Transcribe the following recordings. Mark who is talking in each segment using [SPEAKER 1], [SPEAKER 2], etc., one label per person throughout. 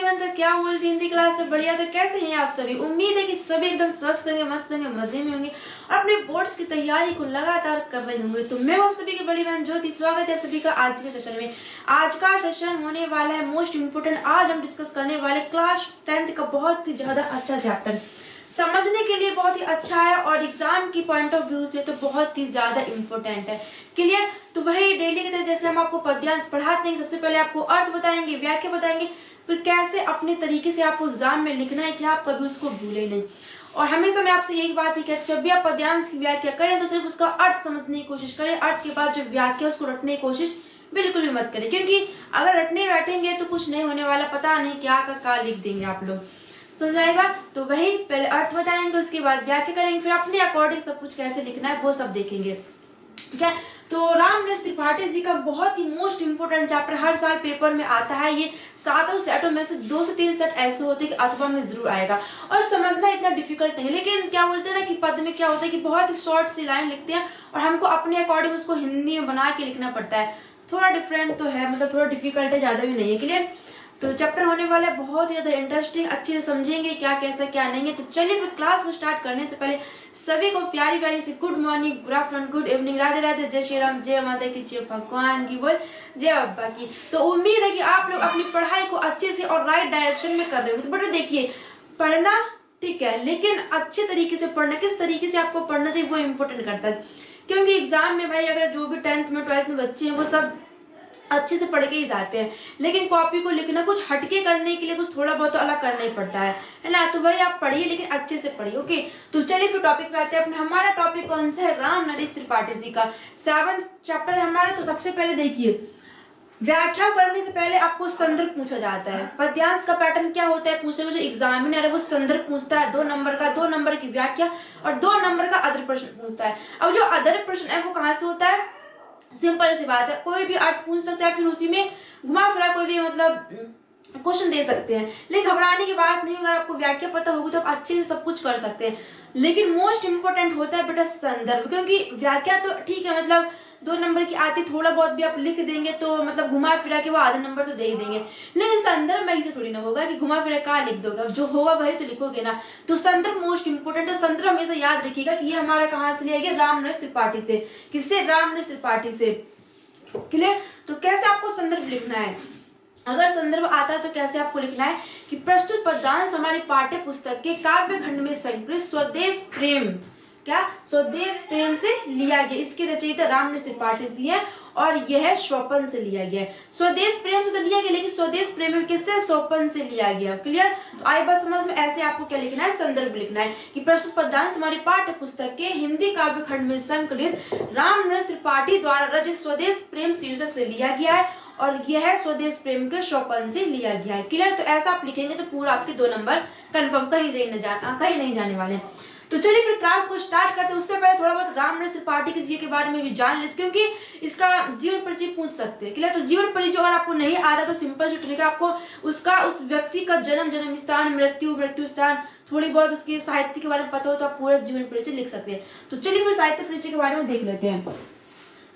[SPEAKER 1] Everyone, तो क्या बोलती हिंदी क्लास से बढ़िया। तो कैसे हैं आप सभी? उम्मीद है कि सभी एकदम स्वस्थ होंगे, मस्त होंगे, मजे में होंगे और अपने बोर्ड्स की तैयारी को लगातार कर रहे होंगे। तो मैं आप सभी की बड़ी बहन ज्योति, स्वागत है आप सभी का आज के सेशन में। आज का सेशन होने वाला है मोस्ट इम्पोर्टेंट। आज हम डिस्कस करने वाले क्लास 10th का बहुत ही ज्यादा अच्छा चैप्टर, समझने के लिए बहुत ही अच्छा है और एग्जाम की पॉइंट ऑफ व्यू से तो बहुत ही ज्यादा इंपॉर्टेंट है। क्लियर? तो वही डेली की तरह जैसे हम आपको पद्यांश पढ़ाते हैं, सबसे पहले आपको अर्थ बताएंगे, व्याख्या बताएंगे, फिर कैसे अपने तरीके से आपको एग्जाम में लिखना है कि आप कभी उसको भूले नहीं। और हमेशा मैं आपसे यही बात ही कहती, जब भी आप पद्यांश की व्याख्या करें तो सिर्फ उसका अर्थ समझने की कोशिश करें। अर्थ के बाद जो व्याख्या उसको रटने की कोशिश बिल्कुल भी मत करें, क्योंकि अगर रटने बैठेंगे तो कुछ नहीं होने वाला, पता नहीं क्या का लिख देंगे आप लोग। समझ में आएगा? तो वही पहले अर्थ बताएंगे, उसके बाद व्याख्या करेंगे, फिर अपने अकॉर्डिंग सब कुछ कैसे लिखना है वो सब देखेंगे। ठीक है? तो रामनरेश त्रिपाठी जी का बहुत ही मोस्ट इंपोर्टेंट चैप्टर हर साल पेपर में आता है। ये 7 सेटों में से 2 से 3 सेट ऐसे होते हैं कि अथवा में जरूर आएगा और समझना इतना डिफिकल्ट नहीं। लेकिन क्या बोलते हैं ना कि पद में क्या होता है कि बहुत ही शॉर्ट सी लाइन लिखते हैं और हमको अपने अकॉर्डिंग उसको हिंदी में बना के लिखना पड़ता है। थोड़ा डिफरेंट तो है, मतलब थोड़ा डिफिकल्ट है, ज्यादा भी नहीं है। क्लियर? तो चैप्टर होने वाला है बहुत ही ज्यादा इंटरेस्टिंग, अच्छे से समझेंगे क्या कैसा क्या नहीं है। तो चलिए फिर क्लास को स्टार्ट करने से पहले सभी को प्यारी प्यारी से good morning, good afternoon, good evening, Radhe Radhe, जय श्री राम, जय माता की, जय भगवान की, बोल जय अब्बा की। तो उम्मीद है कि आप लोग अपनी पढ़ाई को अच्छे से और राइट डायरेक्शन में कर रहे हो। तो बेटा देखिए, पढ़ना ठीक है, लेकिन अच्छे तरीके से पढ़ना, किस तरीके से आपको पढ़ना चाहिए वो इम्पोर्टेंट करता है। क्योंकि एग्जाम में भाई अगर जो भी 10th में 12th में बच्चे हैं वो सब अच्छे से पढ़ के ही जाते हैं, लेकिन कॉपी को लिखना कुछ हटके करने के लिए कुछ थोड़ा बहुत तो अलग करना ही पड़ता है ना। तो वही आप पढ़िए, लेकिन अच्छे से पढ़िए। ओके, तो चलिए फिर टॉपिक पे आते हैं अपने। हमारा टॉपिक कौन सा है? रामनरेश त्रिपाठी जी का 7th चैप्टर है हमारा। तो सबसे पहले देखिए, व्याख्या करने से पहले आपको संदर्भ पूछा जाता है। पद्यांश का पैटर्न क्या होता है पूछने को, जो एग्जामिनर है वो संदर्भ पूछता है 2 नंबर का, 2 नंबर की व्याख्या और 2 नंबर का अदर प्रश्न पूछता है। अब जो अदर प्रश्न है वो कहाँ से होता है? सिंपल सी बात है, कोई भी अर्थ पूछ सकता है, फिर उसी में घुमा फिरा कोई भी मतलब क्वेश्चन दे सकते हैं। लेकिन घबराने की बात नहीं, अगर आपको व्याख्या पता होगी तो आप अच्छे से सब कुछ कर सकते हैं। लेकिन मोस्ट इंपोर्टेंट होता है बेटा संदर्भ, क्योंकि व्याख्या तो ठीक है, मतलब 2 नंबर की आती, थोड़ा बहुत भी आप लिख देंगे तो मतलब घुमा फिरा के वो आधा नंबर तो दे ही देंगे। लेकिन संदर्भ में ऐसे थोड़ी ना होगा कि घुमा फिरा कहाँ लिख दोगे, अब जो होगा वही तो लिखोगे ना। तो संदर्भ मोस्ट इंपोर्टेंट है। संदर्भ हमेशा याद रखिएगा कि ये हमारा कहाँ से लिया गया? रामनरेश त्रिपाठी से। किससे? रामनरेश त्रिपाठी से। क्लियर? तो कैसे आपको संदर्भ लिखना है? अगर संदर्भ आता है तो कैसे आपको लिखना है कि प्रस्तुत पद्यांश हमारी पाठ्य पुस्तक के काव्य खंड में संकलित स्वदेश प्रेम, क्या स्वदेश प्रेम से लिया गया। इसके रचयिता रामनरेश त्रिपाठी जी है और यह स्वपन से लिया गया है। स्वदेश प्रेम से तो लिया गया, लेकिन स्वदेश प्रेम में किससे? स्वपन से लिया गया। क्लियर? तो आई बात समझ में? ऐसे आपको क्या लिखना है? संदर्भ लिखना है कि प्रस्तुत पद्यांश हमारी पाठ्य पुस्तक के हिंदी काव्य खंड में संकलित रामनरेश त्रिपाठी द्वारा रचित स्वदेश प्रेम शीर्षक से लिया गया है और यह स्वदेश प्रेम के स्वपन से लिया गया है। क्लियर? तो ऐसा आप लिखेंगे तो पूरा आपके 2 नंबर कंफर्म, कहीं नहीं जाने वाले। तो चलिए फिर क्लास को स्टार्ट करते हैं। उससे पहले थोड़ा बहुत रामनरेश त्रिपाठी जी के बारे में भी जान लेते, क्योंकि इसका जीवन परिचय पूछ सकते हैं। क्लियर? तो जीवन परिचय अगर आपको नहीं आता तो सिंपल से ट्रिक है, आपको उसका, उस व्यक्ति का जन्म, जन्म स्थान, मृत्यु, मृत्यु स्थान, थोड़ी बहुत उसके साहित्य के बारे में पता हो तो आप पूरा जीवन परिचय लिख सकते हैं। तो चलिए फिर साहित्य परिचय के बारे में देख लेते हैं।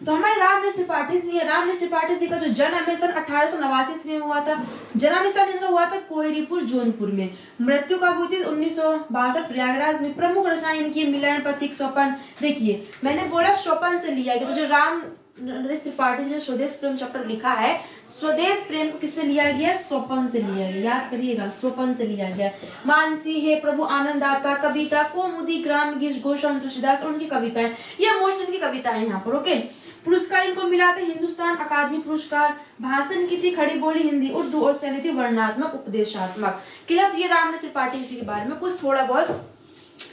[SPEAKER 1] तो हमारे रामनरेश त्रिपाठी जी है। रामनरेश त्रिपाठी जी का जो जन्म है सन 1889 ईस्वी में हुआ था। जन्म स्थान इनका हुआ था कोयरीपुर, जौनपुर में। मृत्यु कब हुई थी? 1962 प्रयागराज में। प्रमुख रचना इनकी मिलन, प्रतीक, स्वपन। देखिए मैंने बोला स्वपन से लिया गया, तो जो रामनरेश त्रिपाठी जी ने स्वदेश प्रेम चैप्टर लिखा है, स्वदेश प्रेम को किससे लिया गया? स्वपन से लिया गया। याद करिएगा, स्वपन से लिया गया। मानसी, हे प्रभु, आनंदाता, कविता, कौमुदी, ग्राम गीत, घोषण, तुलसीदास, उनकी कविताएं, ये मोस्ट इनकी कविताएं यहाँ पर। ओके, पुरस्कार इनको मिला था हिंदुस्तान अकादमी पुरस्कार। भाषण की थी खड़ी बोली हिंदी उर्दू और शैली थी वर्णनात्मक उपदेशात्मक। क्लियर? ये रामनरेश त्रिपाठी जी के बारे में कुछ थोड़ा बहुत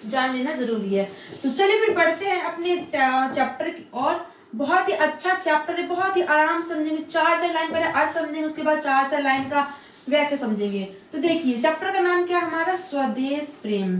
[SPEAKER 1] जान लेना जरूरी है। तो चलिए फिर पढ़ते हैं अपने चैप्टर की और। बहुत ही अच्छा चैप्टर है, बहुत ही आराम समझेंगे। 4 लाइन पहले अर्थ समझेंगे, उसके बाद 4 लाइन का व्याख्या समझेंगे। तो देखिए चैप्टर का नाम क्या हमारा? स्वदेश प्रेम।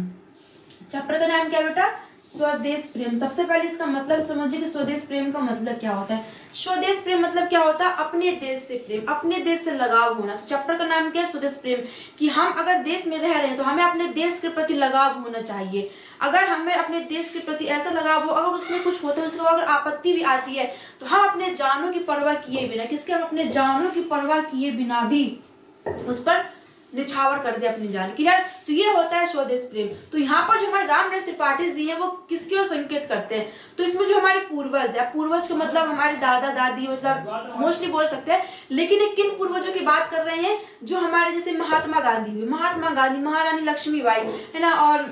[SPEAKER 1] चैप्टर का नाम क्या बेटा? स्वदेश प्रेम। सबसे पहले इसका मतलब समझिए कि स्वदेश प्रेम का मतलब क्या होता है। स्वदेश प्रेम मतलब क्या होता है? अपने देश से प्रेम, अपने देश से लगाव होना। तो चैप्टर का नाम क्या है? स्वदेश प्रेम। कि हम अगर देश में रह रहे हैं तो हमें अपने देश के प्रति लगाव होना चाहिए। अगर हमें अपने देश के प्रति ऐसा लगाव हो, अगर उसमें कुछ होता है, उसको अगर आपत्ति भी आती है तो हम अपने जानों की परवाह किए बिना, किसके? हम अपने जानों की परवाह किए बिना भी उस पर निछावर कर दे अपनी जान। क्लियर? तो ये होता है स्वदेश प्रेम। तो यहाँ पर जो हमारे रामनरेश त्रिपाठी जी हैं वो किसकी ओर संकेत करते हैं? तो इसमें जो हमारे पूर्वज है, पूर्वज का मतलब हमारे दादा दादी मतलब मोस्टली बोल सकते हैं, लेकिन एक किन पूर्वजों की बात कर रहे हैं? जो हमारे जैसे महात्मा गांधी हुए, महात्मा गांधी, महारानी लक्ष्मीबाई है ना, और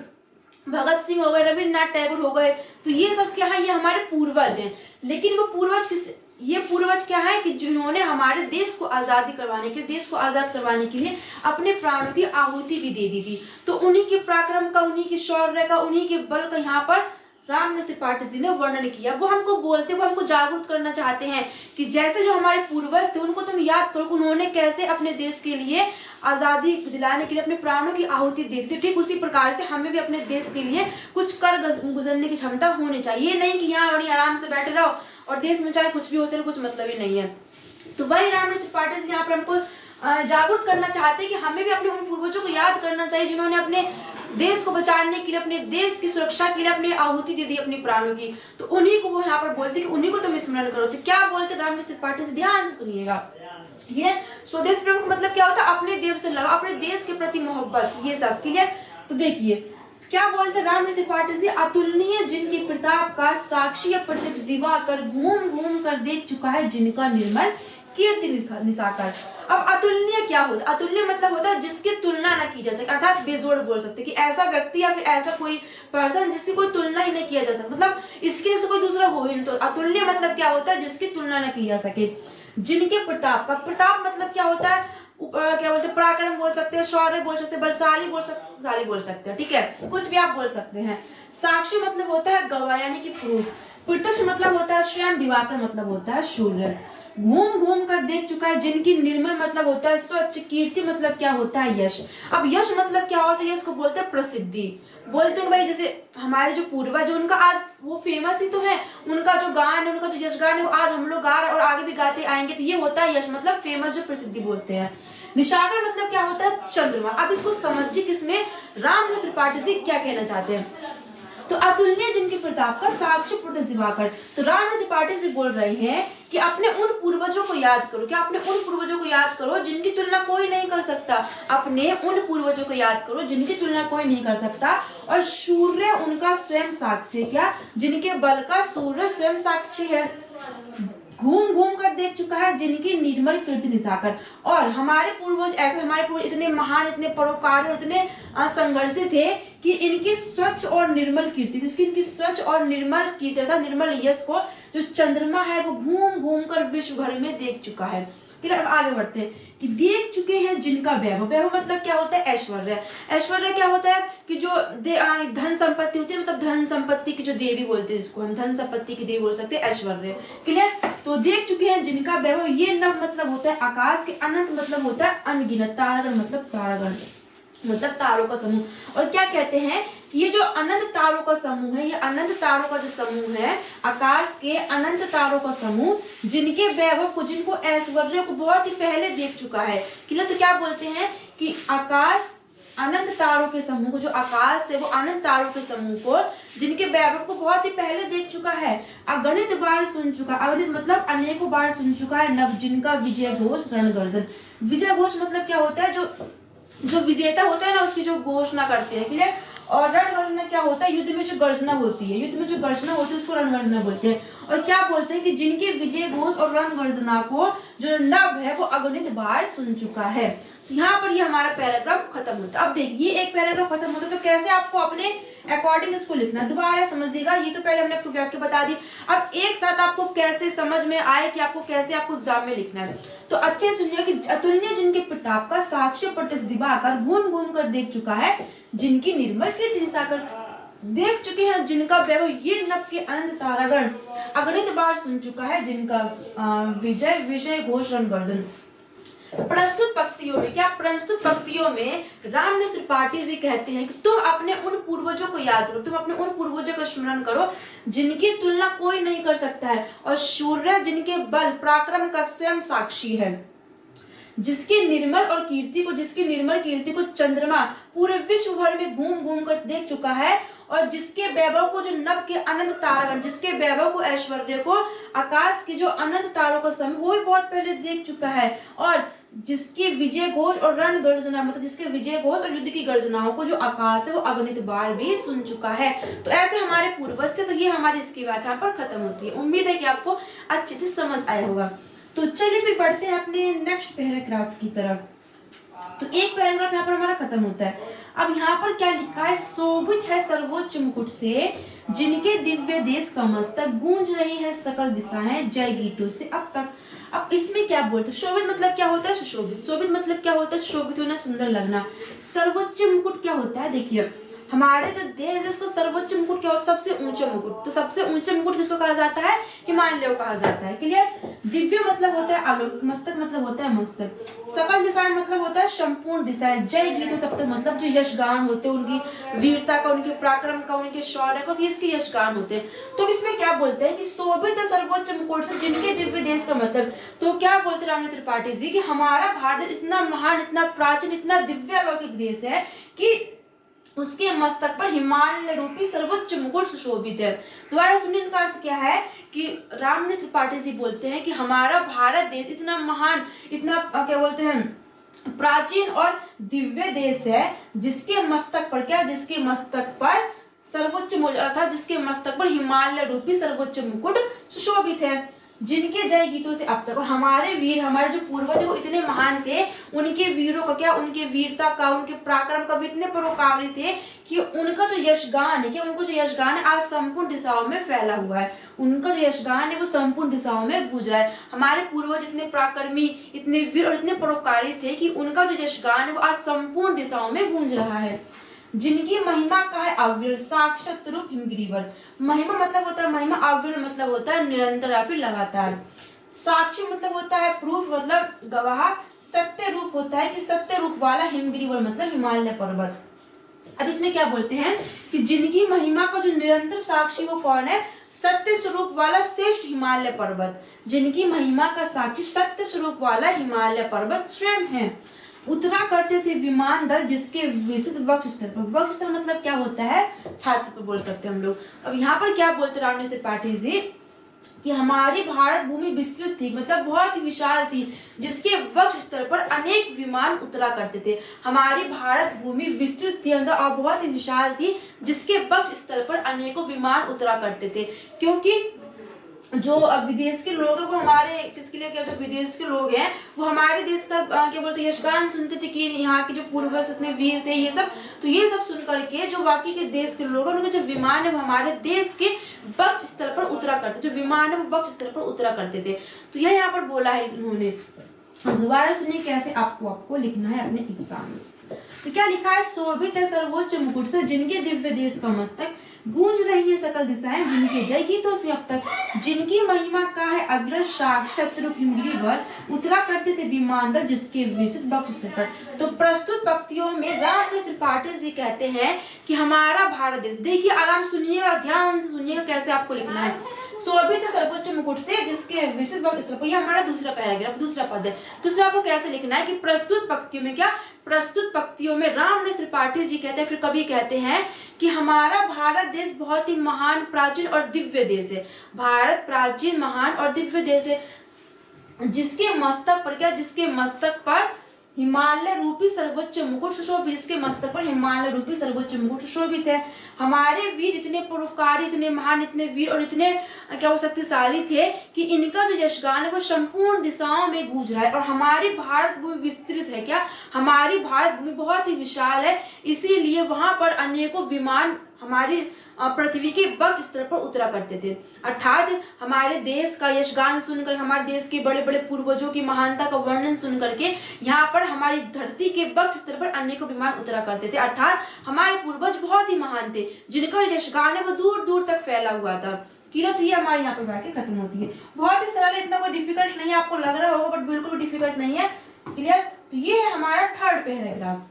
[SPEAKER 1] भगत सिंह हो गए, रविन्द्रनाथ टैगोर हो गए। तो ये सब क्या है? ये हमारे पूर्वज हैं। लेकिन वो पूर्वज ये पूर्वज क्या है कि जिन्होंने हमारे देश को आजादी करवाने के लिए, देश को आजाद करवाने के लिए अपने प्राणों की आहुति भी दे दी थी। तो उन्हीं के पराक्रम का, उन्हीं के शौर्य का, उन्हीं के बल का यहाँ पर रामनरेश त्रिपाठी जी ने वर्णन किया। वो हमको जागरूक करना चाहते हैं कि जैसे जो हमारे पूर्वज थे उनको तुम याद करो, उन्होंने कैसे अपने देश के लिए, आजादी दिलाने के लिए अपने प्राणों की आहुति दी थी। ठीक उसी प्रकार से हमें भी अपने देश के लिए कुछ कर गुजरने की क्षमता होनी चाहिए। ये नहीं कि यहाँ बड़ी आराम से बैठे रहो और देश में चाहे कुछ भी होते रहो, कुछ मतलब ही नहीं है। तो वही रामनरेश त्रिपाठी जी यहाँ पर हमको जागरूक करना चाहते हैं कि हमें भी अपने उन पूर्वजों को याद करना चाहिए जिन्होंने अपने देश को बचाने के लिए, अपने देश की सुरक्षा के लिए अपनी आहुति दे दी अपने प्राणों की। तो उन्हीं को वो यहाँ पर बोलते कि उन्हीं को तुम स्मरण करो। तो क्या बोलते रामनरेश त्रिपाठी से? ध्यान से सुनिएगा। ये स्वदेश प्रेम का मतलब क्या होता है? अपने देश से लगा, अपने देश के प्रति मोहब्बत, ये सब। क्लियर? तो देखिए क्या बोलते रामनरेश त्रिपाठी जी? अतुलनीय जिनके प्रताप का साक्षी या प्रत्यक्ष दिवाकर, घूम घूम कर देख चुका है जिनका निर्मल कीर्ति निशाकर। अब अतुलनीय क्या होता है? अतुलनीय मतलब होता है जिसकी तुलना न की जा सके, अर्थात बेजोड़ बोल सकते कि ऐसा व्यक्ति या फिर ऐसा कोई पर्सन जिसकी कोई तुलना ही नहीं किया जा सकता, मतलब इसके जैसे कोई दूसरा हो ही नहीं। तो अतुलनीय मतलब क्या होता है? जिसकी तुलना न की जा सके। जिनके प्रताप, प्रताप मतलब क्या होता है? क्या बोलते हैं? पराक्रम बोल सकते हैं, शौर्य बोल सकते हैं, बलशाली बोल सकते हैं। ठीक है, कुछ भी आप बोल सकते हैं। साक्षी मतलब होता है गवाह, यानी कि प्रूफ। प्रत्यक्ष मतलब होता है स्वयं, दिवाकर मतलब होता है सूर्य। घूम घूम कर देख चुका है जिनकी निर्मल मतलब होता है स्वच्छ, कीर्ति मतलब क्या होता है? यश। अब यश मतलब क्या होता है? यश को बोलते हैं प्रसिद्धि। बोलते हैं भाई जैसे हमारे जो पूर्वज, उनका आज वो फेमस ही तो है, उनका जो गान है, उनका जो यश गान है वो आज हम लोग गा रहे हैं और आगे भी गाते आएंगे। तो ये होता है यश, मतलब फेमस, जो प्रसिद्धि बोलते हैं। निशाकर मतलब क्या होता है? चंद्रमा। अब इसको समझिए किसमें रामनरेश त्रिपाठी जी क्या कहना चाहते हैं। तो अतुलनीय जिनके प्रताप का साक्षी प्रत्यक्ष दिवाकर। तो रामनरेश त्रिपाठी जी बोल रहे हैं कि अपने उन पूर्वजों को याद करो। क्या? अपने उन पूर्वजों को याद करो जिनकी तुलना कोई नहीं कर सकता। अपने उन पूर्वजों को याद करो जिनकी तुलना कोई नहीं कर सकता। और सूर्य उनका स्वयं साक्षी, क्या? जिनके बल का सूर्य स्वयं साक्षी है। घूम घूम कर देख चुका है जिनकी निर्मल कीर्ति निशाकर। और हमारे पूर्वज ऐसे, हमारे पूर्वज इतने महान, इतने परोपकारी और इतने संघर्षी थे कि इनकी स्वच्छ और निर्मल कीर्ति, इनकी स्वच्छ और निर्मल कीर्ति था, निर्मल यश को जो चंद्रमा है वो घूम घूम कर विश्व भर में देख चुका है। फिर अब आगे बढ़ते हैं कि देख चुके हैं जिनका वैभव। वैभव मतलब क्या होता है? ऐश्वर्य। ऐश्वर्य क्या होता है? कि जो धन संपत्ति होती है, मतलब धन संपत्ति की जो देवी बोलते हैं, इसको हम धन संपत्ति की देवी बोल सकते हैं, ऐश्वर्य। क्लियर? तो देख चुके हैं जिनका वैभव। ये नभ मतलब होता है आकाश के, अनंत मतलब होता है अनगिनत, तारागण मतलब तारागण, मतलब तारों का समूह। और क्या कहते हैं कि ये जो अनंत तारों का समूह है, ये अनंत तारों का जो समूह है, आकाश के अनंत तारों का समूह, जिनके वैभव को, जिनको ऐश्वर्य को बहुत ही पहले देख चुका है। क्लियर? तो क्या बोलते हैं कि आकाश अनंत तारों के समूह को, जो आकाश है वो अनंत तारों के समूह को, जिनके वैभव को बहुत ही पहले देख चुका है, अगणित बार सुन चुका। अगणित मतलब अनेकों बार सुन चुका है। नभ जिनका विजय घोष रणगर्जन। विजय घोष मतलब क्या होता है? जो विजेता होता है ना, उसकी जो घोषणा करते हैं। क्लियर? और रणगर्जना क्या होता है? युद्ध में जो गर्जना होती है, युद्ध में जो गर्जना होती है उसको रणगर्जना बोलते हैं। और क्या बोलते हैं कि जिनके विजय घोष और रणगर्जना को जो नभ है वो अगणित बार सुन चुका है। तो यहाँ पर ये हमारा पैराग्राफ खत्म होता है। अब देखिए एक पैराग्राफ खत्म होता है तो कैसे आपको अपने अकॉर्डिंग इसको लिखना है, दोबारा समझिएगा। ये तो पहले हमने आपको वाक्य बता दी, अब एक साथ आपको कैसे समझ में आए कि आपको कैसे एग्जाम में लिखना है। तो अच्छे सुनिए कि अतुलनीय जिनके प्रताप का साक्षी प्रत्यक्ष दिवाकर, घूम घूम कर देख चुका है जिनकी निर्मल कीर्ति निशाकर। देख चुके हैं जिनका वैभव, ये नभ के अनंत तारागण, अगणित बार सुन चुका है जिनका विजय घोष रणगर्जन। प्रस्तुत पंक्तियों में, क्या प्रस्तुत पंक्तियों में रामनरेश त्रिपाठी जी कहते हैं कि तुम अपने उन पूर्वजों को याद करो, तुम अपने उन पूर्वजों का स्मरण करो जिनकी तुलना कोई नहीं कर सकता है, और सूर्य जिनके बल पराक्रम का स्वयं साक्षी है, जिसकी निर्मल कीर्ति को चंद्रमा पूरे विश्व भर में घूम घूम कर देख चुका है, और जिसके वैभव को जो नभ के अनंत तारागण, जिसके वैभव को ऐश्वर्य को आकाश के जो अनंत तारों का समूह वो भी बहुत पहले देख चुका है, और जिसकी विजय घोष और रण गर्जना मतलब जिसके विजय घोष और युद्ध की गर्जनाओं को जो आकाश है वो अगणित बार भी सुन चुका है। तो ऐसे हमारे पूर्वज थे। तो ये हमारी इसकी व्याख्या पर खत्म होती है। उम्मीद है कि आपको अच्छे से समझ आया होगा। तो चलिए फिर बढ़ते हैं अपने नेक्स्ट पैराग्राफ की तरफ। तो एक पैराग्राफ यहाँ पर हमारा खत्म होता है। अब यहाँ पर क्या लिखा है, शोभित है सर्वोच्च मुकुट से जिनके दिव्य देश का मस्तक, गूंज रही है सकल दिशाएं जय गीतों से अब तक। अब इसमें क्या बोलते हैं, शोभित मतलब क्या होता है, सुशोभित। शोभित मतलब क्या होता है, सुशोभित होना, सुंदर लगना। सर्वोच्च मुकुट क्या होता है, देखिए हमारे जो देश है उसको सर्वोच्च मुकुट क्या होता है, सबसे ऊंचा मुकुट। तो सबसे ऊंचा मुकुट किसको कहा जाता है, हिमालय को कहा जाता है। क्लियर। दिव्य मतलब होता है आलोक, मस्तक मतलब होता है मस्तक, सकल दिशाएं मतलब होता है संपूर्ण दिशाएं, जय गीत सब तक मतलब जो यशगान होते हैं उनकी वीरता का, उनके पराक्रम का, उनके शौर्य का, तो इसके यशगान होते हैं। तो इसमें क्या बोलते हैं कि शोभित है सर्वोच्च मुकुट से जिनके दिव्य देश का मतलब, तो क्या बोलते हैं रामनाथ त्रिपाठी जी कि हमारा भारत इतना महान, इतना प्राचीन, इतना दिव्य अलौकिक देश है कि उसके मस्तक पर हिमालय रूपी सर्वोच्च मुकुट सुशोभित है। दोबारा सुनिए, इनका अर्थ क्या है कि रामनाथ त्रिपाठी जी बोलते हैं कि हमारा भारत देश इतना महान, इतना क्या बोलते हैं प्राचीन और दिव्य देश है जिसके मस्तक पर क्या, जिसके मस्तक पर सर्वोच्च अर्थात जिसके मस्तक पर हिमालय रूपी सर्वोच्च मुकुट सुशोभित है, जिनके जय गीतों से अब तक। और हमारे वीर, हमारे जो पूर्वज वो इतने महान थे, उनके वीरों का क्या, उनके वीरता का, उनके पराक्रम का इतने परोपकारी थे कि उनका जो यशगान है, क्या उनको जो यशगान है आज संपूर्ण दिशाओं में फैला हुआ है। उनका जो यशगान है वो संपूर्ण दिशाओं में गूंज रहा है। हमारे पूर्वज इतने पराक्रमी, इतने वीर और इतने परोपकारी थे कि उनका जो यशगान है वो आज संपूर्ण दिशाओं में गूंज रहा है। जिनकी महिमा का है अविरल साक्षात रूप हिमगिरिवर। महिमा मतलब होता है महिमा, अविरल मतलब होता है निरंतर या फिर लगातार। साक्षी मतलब होता है प्रूफ मतलब गवाह। सत्य रूप होता है कि सत्य रूप वाला, हिमगिरिवर मतलब हिमालय पर्वत। अब इसमें क्या बोलते हैं कि जिनकी महिमा का जो निरंतर साक्षी वो कौन है, सत्य स्वरूप वाला श्रेष्ठ हिमालय पर्वत। जिनकी महिमा का साक्षी सत्य स्वरूप वाला हिमालय पर्वत स्वयं है। उतरा करते थे विमान दल जिसके विस्तृत वक्ष स्थल पर। वक्ष स्थल मतलब क्या होता है, छाती पर बोल सकते हैं हम लोग। अब यहाँ पर क्या बोलते रामनाथ त्रिपाठी जी कि हमारी भारत भूमि विस्तृत थी, मतलब बहुत ही विशाल थी, जिसके वक्ष स्थल पर अनेक विमान उतरा करते थे। हमारी भारत भूमि विस्तृत थी और बहुत ही विशाल थी, जिसके वक्ष स्थल पर अनेकों विमान उतरा करते थे। क्योंकि जो विदेश के लोग हैं वो हमारे किसके लिए, क्या जो विदेश के लोग हैं वो हमारे देश का क्या बोलते हैं यशगान सुनते थे कि यहाँ के जो पूर्वज इतने वीर थे ये सब। तो ये सब सुन करके जो बाकी के देश के लोग हैं उनके जो विमान है वो हमारे देश के वक्ष स्थल पर उतरा करते, जो विमान है वो वक्ष स्थल पर उतरा करते थे। तो यह यहाँ पर बोला है इन्होंने। दोबारा सुनिए कैसे आपको लिखना है अपने एग्जाम में। तो क्या लिखा है, शोभित है सर्वोच्च मुकुट से जिनके दिव्य देश का मस्तक, गूंज रही है सकल दिशाएं जिनके जय गीतों से अब तक। जिनकी महिमा का है अग्रज साक्षात रूप हिमगिरिवर, उतरा करते थे विमान दल जिसके विस्तृत वक्ष स्थल पर। तो प्रस्तुत पंक्तियों में रामनाथ त्रिपाठी जी कहते हैं कि हमारा भारत देश, देखिए आराम सुनिएगा, ध्यान से सुनिएगा कैसे आपको लिखना है। शोभित है सर्वोच्च मुकुट से जिसके विस्तृत वक्ष स्थल पर, यह हमारा दूसरा पैराग्राफ, दूसरा पद है। तो इसमें आपको कैसे लिखना है कि प्रस्तुत पंक्तियों में क्या, प्रस्तुत पंक्तियों में रामनाथ त्रिपाठी जी कहते हैं, फिर कभी कहते हैं कि हमारा भारत देश बहुत ही महान, प्राचीन और दिव्य देश है। भारत प्राचीन, महान और दिव्य देश है, जिसके मस्तक पर क्या, जिसके मस्तक पर हिमालय रूपी सर्वोच्च मुकुट सुशोभित, जिसके मस्तक पर हिमालय रूपी सर्वोच्च मुकुट सुशोभित है। हमारे वीर इतने परोपकारी, इतने महान, इतने वीर और इतने क्या वो शक्तिशाली थे कि इनका जो यशगान है वो संपूर्ण दिशाओं में गूंज रहा है। और हमारी भारत भूमि विस्तृत है, क्या हमारी भारत भूमि बहुत ही विशाल है, इसीलिए वहां पर अनेकों विमान हमारी पृथ्वी के वक्ष स्थल पर उतरा करते थे। अर्थात हमारे देश का यशगान सुनकर, हमारे देश के बड़े बड़े पूर्वजों की महानता का वर्णन सुन करके यहाँ पर हमारी धरती के वक्ष स्थल पर अनेकों विमान उतरा करते थे। अर्थात हमारे पूर्वज बहुत ही महान थे, जिनका यशगान है वो दूर दूर तक फैला हुआ था। क्लियर। तो ये हमारे यहाँ पर वाक्य खत्म होती है। बहुत ही सरल है, इतना कोई डिफिकल्ट नहीं है, आपको लग रहा होगा बट बिल्कुल डिफिकल्ट नहीं है। क्लियर। तो ये है हमारा थर्ड पैराग्राफ।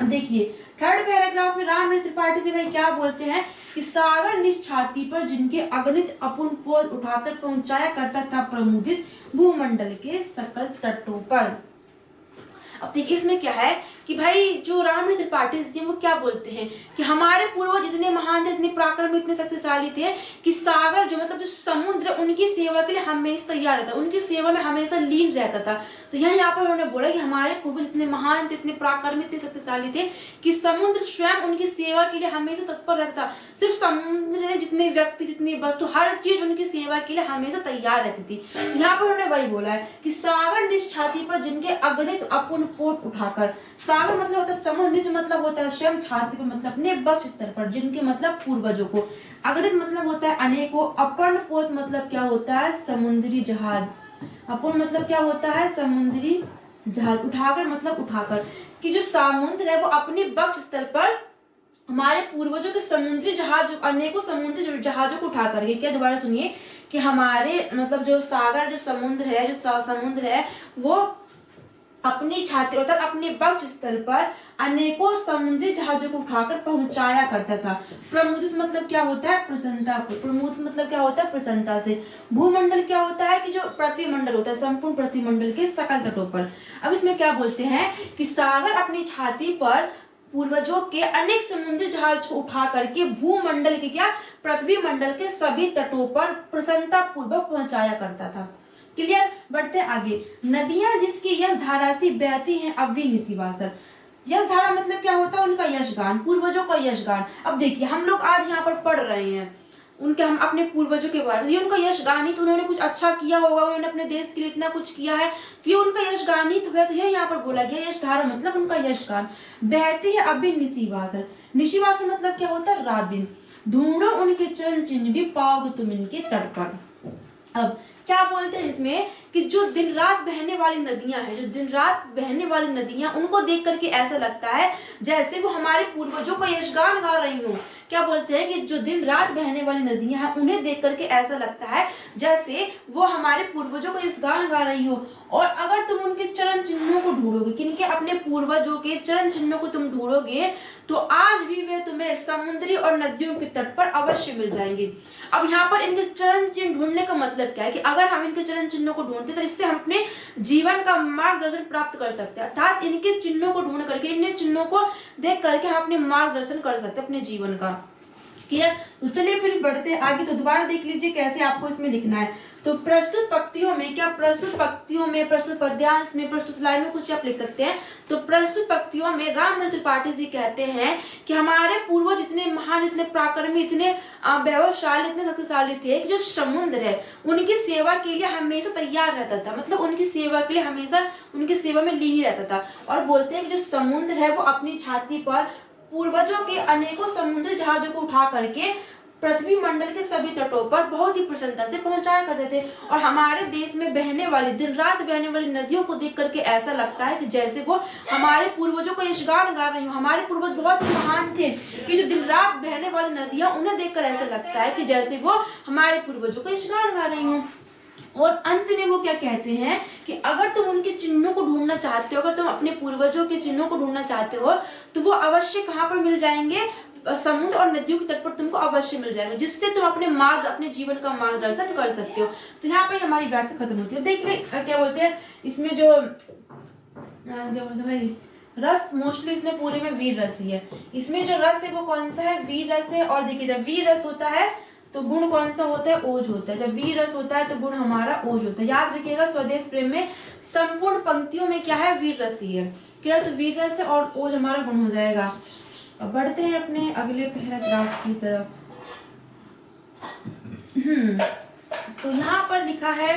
[SPEAKER 1] देखिए थर्ड पैराग्राफ में रामनाथ त्रिपाठी जी भाई क्या बोलते हैं कि सागर निज छाती पर जिनके अगणित अपूर्ण पोत उठाकर पहुंचाया करता था प्रमुदित भूमंडल के सकल तटों पर। अब देखिए इसमें क्या है कि भाई जो रामकृष्ण त्रिपाठी जी वो क्या बोलते हैं कि हमारे पूर्वज इतने महान थे, इतने पराक्रमी, इतने शक्तिशाली थे कि सागर जो मतलब जो समुद्र उनकी सेवा के लिए हमेशा तैयार रहता, उनकी सेवा में हमेशा लीन रहता था। तो यहाँ पर उन्होंने बोला कि हमारे पूर्वज इतने महान थे, इतने पराक्रमी, इतने शक्तिशाली थे कि समुद्र स्वयं उनकी सेवा के लिए हमेशा तत्पर रहता था। सिर्फ समुद्र ने जितने व्यक्ति, जितनी वस्तु, हर चीज उनकी सेवा के लिए हमेशा तैयार रहती थी। यहाँ पर उन्होंने वही बोला है कि सागर निज छाती पर जिनके अगणित अपूर्ण पोत उठाकर, सागर मतलब होता है समुद्र, निज मतलब होता है स्वयं, छाती पर मतलब अपने वक्ष स्तर पर, जिनके मतलब पूर्वजों को, अगणित मतलब होता है अनेकों, अपूर्ण पोत मतलब क्या होता है समुद्री जहाज, अपूर्ण मतलब क्या होता है समुद्री जहाज, उठाकर मतलब उठाकर, कि जो समुद्र है वो अपने वक्ष स्तर पर हमारे पूर्वजों के समुद्री जहाज, अनेकों समुद्री जहाजों को उठा करके, क्या दोबारा सुनिए, कि हमारे मतलब जो सागर, जो समुद्र है, जो समुद्र है वो अपनी छाती अर्थात अपने वक्ष स्थल पर अनेकों समुद्री जहाजों को उठाकर पहुंचाया करता था। प्रमुदित मतलब क्या होता है प्रसन्नता को, प्रमुदित मतलब क्या होता है प्रसन्नता से। भूमंडल क्या होता है कि जो पृथ्वी मंडल होता है, संपूर्ण पृथ्वी मंडल के सकल तटों पर। अब इसमें क्या बोलते हैं कि सागर अपनी छाती पर पूर्वजों के अनेक समुद्री जहाज को उठा करके भूमंडल के क्या पृथ्वी मंडल के सभी तटों पर प्रसन्नता पूर्वक पहुंचाया करता था। क्लियर, बढ़ते आगे। नदियां जिसकी यश धारा से बहती हैं अव्वी निशिवासर। यश धारा मतलब क्या होता है उनका यशगान, पूर्वजों का यशगान। अब देखिए हम लोग आज यहाँ पर पढ़ रहे हैं उनके, हम अपने पूर्वजों के बारे में, ये उनका यशगान ही तो, उन्होंने कुछ अच्छा किया होगा, उन्होंने अपने देश के लिए इतना कुछ किया है, तो ये उनका यशगान ही तो है। तो ये यहाँ पर बोला गया यश धारा मतलब उनका यशगान। बहती है अभी निशिवासर, निशिवासर मतलब क्या होता है रात दिन। ढूंढो उनके चरण चिन्ह भी पाओगे तुम इनके तट पर। अब क्या बोलते हैं इसमें कि जो दिन रात बहने वाली नदियां हैं, जो दिन रात बहने वाली नदियां, उनको देख करके ऐसा लगता है जैसे वो हमारे पूर्वजों का यशगान गा रही हो। क्या बोलते हैं कि जो दिन रात बहने वाली नदियां हैं उन्हें देख करके ऐसा लगता है जैसे वो हमारे पूर्वजों का यशगान गा रही हो। और अगर तुम उनके चरण चिन्हों को ढूंढोगे, किनके, अपने पूर्वजों के चरण चिन्हों को तुम ढूंढोगे, तो आज भी वे तुम्हें समुद्री और नदियों के तट पर अवश्य मिल जाएंगे। अब यहाँ पर इनके चरण चिन्ह ढूंढने का मतलब क्या है कि अगर हम इनके चरण चिन्हों को ढूंढते तो इससे हम अपने जीवन का मार्गदर्शन प्राप्त कर सकते हैं। अर्थात इनके चिन्हों को ढूंढ करके, इन चिन्हों को देख करके हम अपने मार्गदर्शन कर सकते हैं अपने जीवन का। क्लियर, तो चलिए फिर बढ़ते हैं आगे। तो दोबारा देख लीजिए कैसे आपको इसमें लिखना है। तो प्रस्तुत पंक्तियों में, क्या प्रस्तुत पंक्तियों में, प्रस्तुत पद्यांश में, प्रस्तुत लाइन में कुछ आप लिख सकते हैं। तो प्रस्तुत पंक्तियों में रामकृष्ण त्रिपाठी जी कहते हैं कि हमारे पूर्वज इतने महान, इतने पराक्रमी, इतने वैभवशाली, इतने शक्तिशाली थे कि जो समुद्र है उनकी सेवा के लिए हमेशा तैयार रहता था, मतलब उनकी सेवा के लिए हमेशा उनकी सेवा में लीन ही रहता था। और बोलते हैं कि जो समुद्र है वो अपनी छाती पर पूर्वजों के अनेकों समुद्री जहाजों को उठा करके पृथ्वी मंडल के सभी तटों पर बहुत ही प्रसन्नता से पहुंचाया करते थे। और हमारे देश में बहने वाली, दिन रात बहने वाली नदियों को देख करके ऐसा लगता है कि जैसे वो हमारे पूर्वजों का यशगान गा रही हो। हमारे पूर्वज बहुत ही महान थे कि जो दिन रात बहने वाली नदियां, उन्हें देखकर ऐसा लगता है कि जैसे वो हमारे पूर्वजों का यशगान गा रही हो। और अंत में वो क्या कहते हैं कि अगर तुम उनके चिन्हों को ढूंढना चाहते हो, अगर तुम अपने पूर्वजों के चिन्हों को ढूंढना चाहते हो, तो वो अवश्य कहाँ पर मिल जाएंगे, समुद्र और नदियों के तट पर तुमको अवश्य मिल जाएगा, जिससे तुम अपने जीवन का मार्गदर्शन कर सकते हो। तो यहाँ पर हमारी व्याख्या खत्म होती है। देखिए क्या बोलते हैं इसमें, जो क्या बोलते हैं भाई, रस मोस्टली इसमें पूरे में वीर रस ही है। इसमें जो रस है वो कौन सा है, वीर रस है। और देखिए जब वीर रस होता है तो गुण कौन सा होता है, ओज होता है। जब वीर रस होता है तो गुण हमारा ओज होता है। याद रखिएगा स्वदेश प्रेम में संपूर्ण पंक्तियों में क्या है, वीर रस ही है। क्लियर, तो वीर रस है और ओज हमारा गुण हो जाएगा। अब बढ़ते हैं अपने अगले पैराग्राफ की तरफ। तो यहाँ पर लिखा है,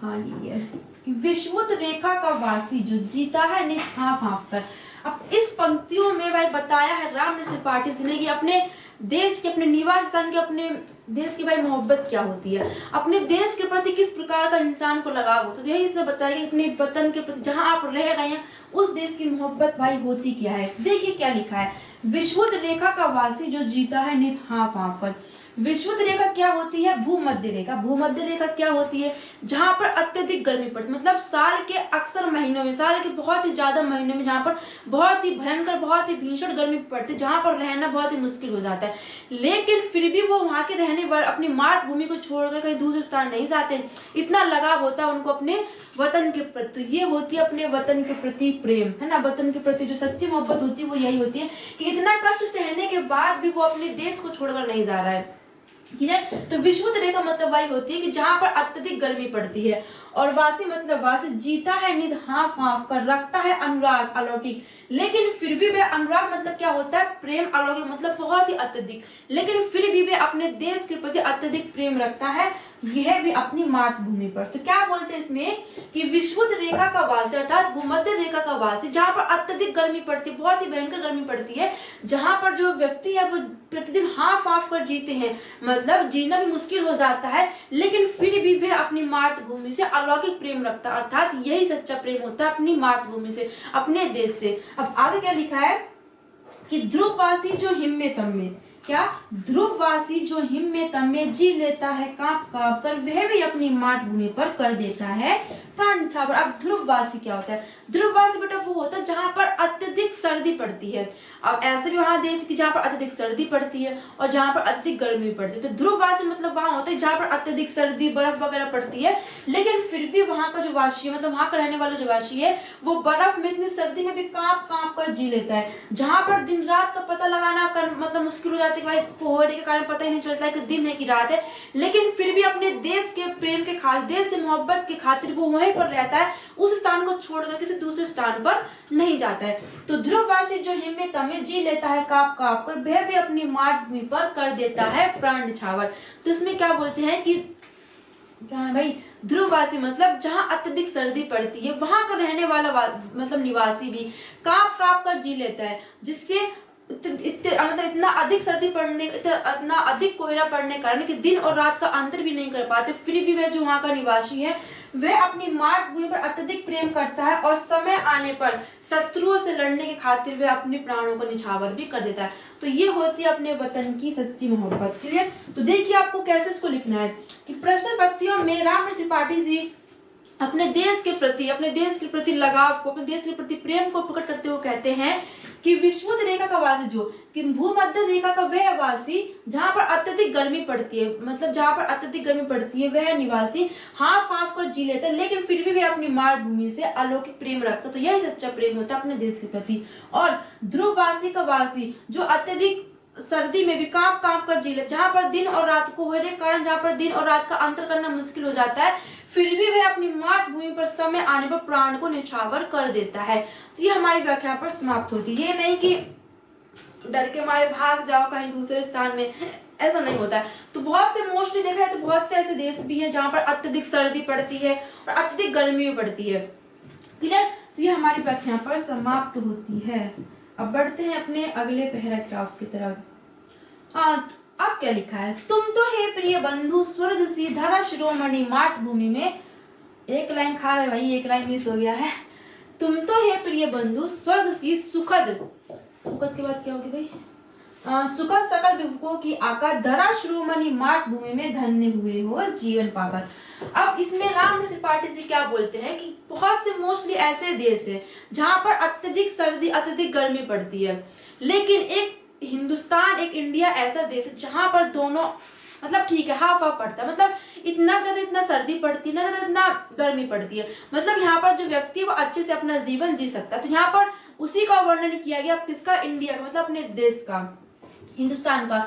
[SPEAKER 1] हाँ ये कि विश्वुत रेखा का वासी जो जीता है नित हाँफ हाँफ कर। अब इस पंक्तियों में भाई बताया है रामकृष्ण त्रिपाठी जी ने कि अपने देश के, अपने निवास स्थान के, अपने देश की भाई मोहब्बत क्या होती है, अपने देश के प्रति किस प्रकार का इंसान को लगाव हो। तो यही इसमें बताया कि अपने वतन के प्रति, जहां आप रह रहे हैं उस देश की मोहब्बत भाई होती क्या है। देखिए क्या लिखा है विषुवत रेखा का वासी जो जीता है नित हाँफ हाँफ कर। विषुवत रेखा क्या होती है? भूमध्य रेखा। भूमध्य रेखा क्या होती है? जहां पर अत्यधिक गर्मी पड़ती, मतलब साल के अक्सर महीनों में, साल के बहुत ही ज्यादा महीनों में जहां पर बहुत ही भयंकर, बहुत ही भीषण गर्मी पड़ती है, जहां पर रहना बहुत ही मुश्किल हो जाता है, लेकिन फिर भी वो वहां के रहने वाले अपनी मातृभूमि को छोड़कर कहीं दूसरे स्थान नहीं जाते। इतना लगाव होता है उनको अपने वतन के प्रति। तो ये होती है अपने वतन के प्रति प्रेम, है ना। वतन के प्रति जो सच्ची मोहब्बत होती है वो यही होती है कि इतना कष्ट सहने के बाद भी वो अपने देश को छोड़कर नहीं जा रहा है। क्लियर? तो विषुवत रेखा मतलब वही होती है कि जहां पर अत्यधिक गर्मी पड़ती है। और वासी मतलब वासी जीता है निध हाँफ हाँफ कर, रखता है अनुराग अलौकिक, लेकिन फिर भी वे, अनुराग मतलब क्या होता है? प्रेम, अलौकिक मतलब बहुत ही अत्यधिक, लेकिन फिर भी वे अपने देश के प्रति अत्यधिक प्रेम रखता है, यह भी अपनी मातृभूमि पर। तो क्या बोलते हैं इसमें कि विषुवत रेखा का वासी अर्थात भूमध्य रेखा का वासी, जहां पर अत्यधिक गर्मी पड़ती है, बहुत ही भयंकर गर्मी पड़ती है, जहां पर जो व्यक्ति है वो प्रतिदिन हाँफ हाँफ कर जीते हैं, मतलब जीना भी मुश्किल हो जाता है, लेकिन फिर भी वे अपनी मातृभूमि से अलौकिक प्रेम रखता है, अर्थात यही सच्चा प्रेम होता है अपनी मातृभूमि से, अपने देश से। अब आगे क्या लिखा है कि ध्रुववासी जो हिम्मे तम्मे, क्या? ध्रुववासी जो हिम्मे तम्मे जी लेता है कांप कांप कर, वह भी अपनी मातृभूमि पर कर देता है प्राण न्यौछावर। अब ध्रुववासी क्या होता है? ध्रुववासी बेटा वो होता है जहां पर अत्यधिक सर्दी पड़ती है। अब ऐसे भी वहां देश की जहां पर अत्यधिक सर्दी पड़ती है और जहां पर अत्यधिक गर्मी पड़ती है। तो ध्रुववासी मतलब वहां होता है जहां पर अत्यधिक सर्दी, बर्फ वगैरह पड़ती है, लेकिन फिर भी वहां का जो वासी है, मतलब वहां का रहने वाला जो वासी है, वो बर्फ में, इतनी सर्दी में भी कांप कांप कर जी लेता है। जहां पर दिन रात का पता लगाना मतलब मुश्किल हो जाता है, भाई कोहरे के कारण पता ही नहीं चलता है कि दिन है कि रात है, लेकिन फिर भी अपने देश के प्रेम के खातिर, देश से मोहब्बत के खातिर वो वहीं पर रहता है, उस स्थान को छोड़कर किसी दूसरे स्थान पर नहीं जाता है। तो ध्रुववासी जो हिम्मे तम्मे जी लेता है कांप कांप कर, वह भी अपनी मातृभूमि पर कर देता है प्राण न्यौछावर। तो इसमें क्या बोलते हैं कि क्या है भाई? ध्रुववासी मतलब जहां अत्यधिक सर्दी पड़ती है, वहां का रहने वाला मतलब निवासी भी कांप कांप कर जी लेता है, जिससे मतलब इतना अधिक सर्दी पड़ने, इतना अधिक कोहरा पड़ने के कारण कि दिन और रात का अंतर भी नहीं कर पाते, फिर भी वह जो वहां का निवासी है वह अपनी मातृभूमि पर अत्यधिक प्रेम करता है और समय आने पर शत्रुओं से लड़ने के खातिर वह अपने प्राणों को निछावर भी कर देता है। तो ये होती है अपने वतन की सच्ची मोहब्बत। क्लियर? तो देखिए आपको कैसे इसको लिखना है कि प्रश्न पंक्तियों में राम त्रिपाठी जी अपने देश के प्रति लगाव को, अपने देश के प्रति प्रेम को प्रकट करते हुए कहते हैं कि विषुवत रेखा का वासी जो, कि भूमध्य रेखा का वह वासी जहां पर अत्यधिक गर्मी पड़ती है, मतलब जहां पर अत्यधिक गर्मी पड़ती है, वह निवासी हाँफ हाँफ कर जी लेता है, लेकिन फिर भी वह अपनी मातृभूमि से अलौकिक प्रेम रखता है। तो यही सच्चा प्रेम होता है अपने देश के प्रति। और ध्रुववासी का वासी जो अत्यधिक सर्दी में भी कांप कांप कर जी ले, जहां पर दिन और रात कोहरे के कारण जहां पर दिन और रात का अंतर करना मुश्किल हो जाता है, फिर भी वह अपनी मातृभूमि पर समय आने पर प्राण को न्यौछावर कर देता है। तो ये हमारी व्याख्या पर समाप्त होती है। ये नहीं कि डर के मारे भाग जाओ कहीं दूसरे स्थान में, ऐसा नहीं होता है। तो बहुत से, मोस्टली देखा है तो बहुत से ऐसे देश भी हैं जहां पर अत्यधिक सर्दी पड़ती है और अत्यधिक गर्मी भी पड़ती है। क्लियर? तो ये हमारी व्याख्या पर समाप्त होती है। अब बढ़ते हैं अपने अगले पैराग्राफ की तरफ। हाँ, अब क्या लिखा है? तुम तो हे प्रिय बंधु स्वर्ग सी धरा शिरोमणि मातृभूमि में, एक लाइन खा गए भाई, एक लाइन मिस हो गया है। तुम तो हे प्रिय बंधु स्वर्ग सी सुखद, सुखद के बाद क्या होगी भाई? सुखद सकल विभुकों की आका धरा शिरोमणि मातृभूमि में धन्य हुए हो जीवन पाकर। अब इसमें राम त्रिपाठी जी क्या बोलते हैं कि बहुत से मोस्टली ऐसे देश है जहां पर अत्यधिक सर्दी, अत्यधिक गर्मी पड़ती है, लेकिन एक हिंदुस्तान, एक इंडिया ऐसा देश है जहां पर दोनों, मतलब ठीक है, हाफ हाफ पड़ता है, मतलब इतना ज्यादा इतना सर्दी पड़ती है, ना ज्यादा इतना गर्मी पड़ती है, मतलब यहाँ पर जो व्यक्ति है वो अच्छे से अपना जीवन जी सकता है। तो यहाँ पर उसी का वर्णन किया गया, किसका? इंडिया का, मतलब अपने देश का, हिंदुस्तान का,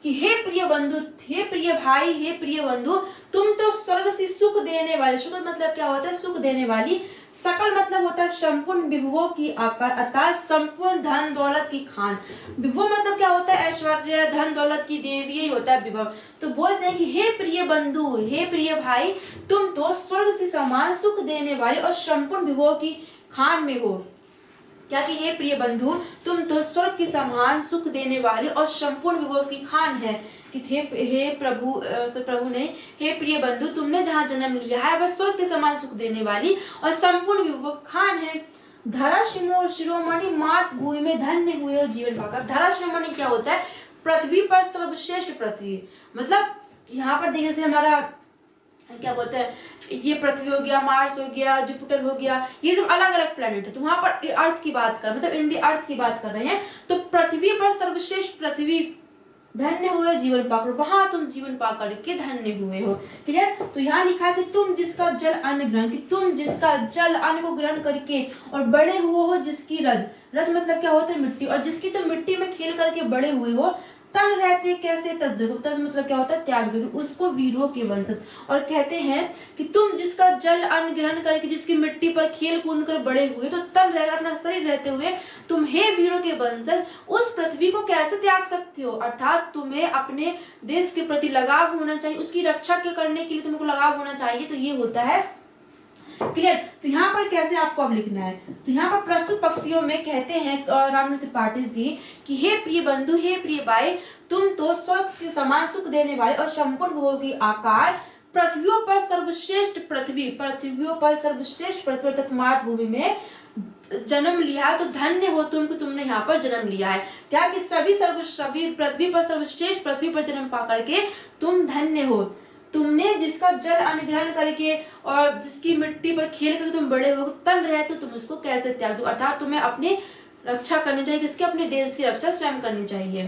[SPEAKER 1] कि हे प्रिय बंधु, हे प्रिय भाई, हे प्रिय बंधु, तुम तो स्वर्ग से सुख देने वाले, सुख मतलब क्या होता है? सुख देने वाली, सकल मतलब होता है संपूर्ण विभुओं की आकार, अर्थात संपूर्ण धन दौलत की खान। विभु मतलब क्या होता है? ऐश्वर्य, धन दौलत की देवी, यही होता है विभव। तो बोलते हैं कि हे प्रिय बंधु, हे प्रिय भाई, तुम तो स्वर्ग से समान सुख देने वाले और संपूर्ण विभुओं की खान में हो। क्या कि हे प्रिय बंधु, तुम तो स्वर्ग के समान सुख देने वाले और संपूर्ण विभव की खान है। कि हे प्रभु ने, हे प्रिय बंधु, तुमने जहाँ जन्म लिया है वह स्वर्ग के समान सुख देने वाली और संपूर्ण विभव खान है। धरा शिरोमणि मात भूमि में धन्य हुए हो जीवन पाकर। धरा शिरोमणि क्या होता है? पृथ्वी पर सर्वश्रेष्ठ पृथ्वी, मतलब यहाँ पर देखिए जैसे हमारा क्या बोलते हैं, ये पृथ्वी हो गया, मार्स हो गया, जुपिटर हो गया, ये सब अलग अलग प्लेनेट है। तो वहां पर अर्थ की बात कर, मतलब इंडिया अर्थ की बात कर रहे हैं। तो पृथ्वी पर सर्वश्रेष्ठ पृथ्वी, धन्य हुए जीवन पाकर, वहां तुम जीवन पा करके धन्य हुए हो। क्लियर? तो यहाँ लिखा है कि तुम जिसका जल अन्न ग्रहण, कि तुम जिसका जल अन्न को ग्रहण करके और बड़े हुए हो, जिसकी रज, रज मतलब क्या होता है? मिट्टी, और जिसकी तुम मिट्टी में खेल करके बड़े हुए हो, तन रहते कैसे तज दोगे, तज मतलब क्या होता है? त्याग दोगे, उसको वीरों के वंशज। और कहते हैं कि तुम जिसका जल अन्न ग्रहण करके, जिसकी मिट्टी पर खेल कूद कर बड़े हुए, तो तन रह अपना शरीर रहते हुए तुम हे वीरों के वंशज उस पृथ्वी को कैसे त्याग सकते हो? अर्थात तुम्हें अपने देश के प्रति लगाव होना चाहिए, उसकी रक्षा के करने के लिए तुमको लगाव होना चाहिए। तो ये होता है। क्लियर? तो यहाँ पर कैसे आपको अब लिखना है, तो यहाँ पर प्रस्तुत पंक्तियों में कहते हैं रामनाथ त्रिपाठी जी कि हे प्रिय बंधु, हे प्रिय भाई, तुम तो स्वर्ग के समान सुख देने वाले और संपूर्ण भोगों की आकार पृथ्वियों पर सर्वश्रेष्ठ पृथ्वी, पृथ्वियों पर सर्वश्रेष्ठ पृथ्वी तक मातृभूमि में जन्म लिया। तो धन्य हो तुम कि तुमने यहाँ पर जन्म लिया है। क्या कि सभी पृथ्वी पर सर्वश्रेष्ठ पृथ्वी पर जन्म पा करके तुम धन्य हो। तुमने जिसका जल अन्न ग्रहण करके और जिसकी मिट्टी पर खेल करके तुम बड़े हो, तन रहते तुम उसको कैसे त्याग दो? अर्थात तुम्हें अपनी रक्षा करनी चाहिए। किसकी? अपने देश की रक्षा स्वयं करनी चाहिए।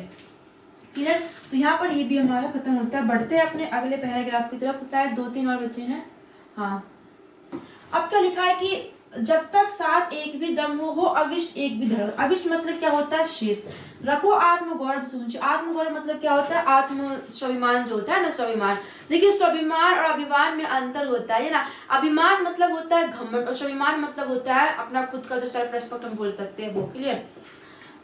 [SPEAKER 1] क्लियर? तो यहाँ पर ये भी हमारा खत्म होता है। बढ़ते हैं अपने अगले पैराग्राफ की तरफ। शायद 2-3 और बचे हैं। हाँ, अब क्या लिखा है कि जब तक साथ एक भी दम हो अविष्ट एक भी धर्म। अविष्ट मतलब क्या होता है? शेष। रखो आत्मगौरव से ऊंचे। आत्मगौरव मतलब क्या होता है? आत्म स्वाभिमान जो होता है ना, स्वाभिमान। देखिए स्वाभिमान और अभिमान में अंतर होता है ना। अभिमान मतलब होता है घमंड, और स्वाभिमान मतलब होता है अपना खुद का जो सेल्फ रेस्पेक्ट हम बोल सकते हैं वो। क्लियर?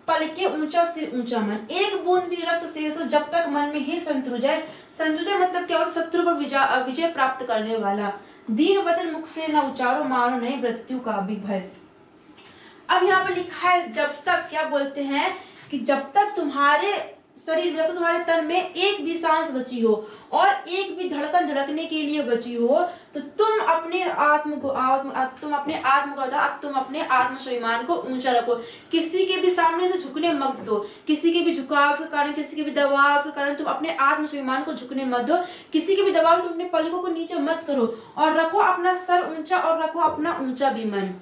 [SPEAKER 1] पलके ऊंचा सिर ऊंचा मन, एक बूंद भी रक्त शेष हो जब तक मन में हे संतुजय। संतुजय मतलब क्या होता है? शत्रु पर विजय प्राप्त करने वाला। दीन वचन मुख से न उचारो, मारो नहीं मृत्यु का भी भय। अब यहाँ पर लिखा है जब तक, क्या बोलते हैं कि जब तक तुम्हारे शरीर में, तुम्हारे तन में एक भी सांस बची हो और एक भी धड़कन धड़कने के लिए बची हो, तो तुम अपने आत्म स्वाभिमान को ऊंचा रखो। किसी के भी सामने से झुकने मत दो। किसी के भी झुकाव के कारण, किसी के भी दबाव के कारण तुम अपने आत्म स्वाभिमान को झुकने मत दो। किसी के भी दबाव से तुम अपने पलकों को नीचे मत करो, और रखो अपना सर ऊंचा और रखो अपना ऊंचा भी मन।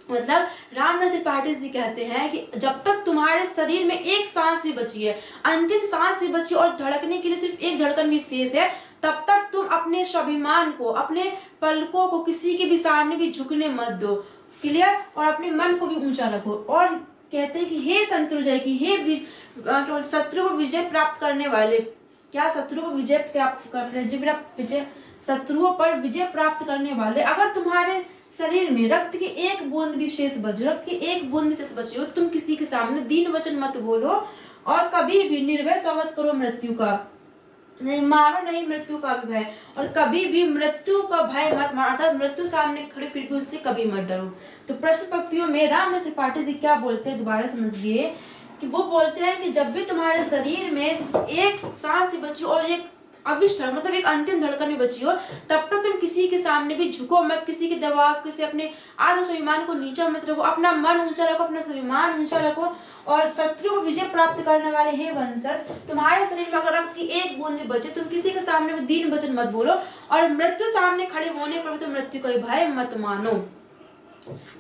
[SPEAKER 1] मतलब रामनाथ त्रिपाठी जी कहते हैं कि जब तक तुम्हारे शरीर में एक सांस भी बची है, अंतिम सांस भी बची और धड़कने के लिए सिर्फ एक धड़कन भी शेष है, तब तक तुम अपने स्वाभिमान को, अपने पलकों को किसी के भी सामने भी झुकने मत दो। क्लियर? और अपने मन को भी ऊंचा रखो। और कहते हैं कि हे संतुजय की, हे शत्रु को विजय प्राप्त करने वाले, क्या शत्रु को विजय प्राप्त कर रहे, शत्रुओं पर विजय प्राप्त करने वाले, अगर तुम्हारे शरीर में रक्त की एक बूंद भी शेष बची, रक्त की एक बूंद भी शेष बची हो, तुम किसी के सामने दीन वचन मत बोलो और कभी भी निर्भय स्वागत करो मृत्यु का, नहीं मानो नहीं मृत्यु का भी भय, और कभी भी मृत्यु का भय मत मानो। अर्थात मृत्यु सामने खड़े फिर भी उससे कभी मत डरो। तो प्रश्न पंक्तियों में रामनाथ त्रिपाठी जी क्या बोलते हैं, दोबारा समझिए कि वो बोलते हैं कि जब भी तुम्हारे शरीर में एक सांस बची और एक अविष्ट मतलब एक अंतिम धड़कन में बची हो, तब तक तुम किसी के सामने भी झुको मत, किसी के दबाव, किसी अपने आत्म स्वाभिमान को नीचा मत रखो, अपना मन ऊंचा रखो, अपना स्वाभिमान ऊंचा रखो। और शत्रु को विजय प्राप्त करने वाले हे वंशज, तुम्हारे शरीर में अगर रक्त की एक बूंद भी बचे, तुम किसी के सामने भी दीन वचन मत बोलो, और मृत्यु सामने खड़े होने पर तुम मृत्यु का भय मत मानो।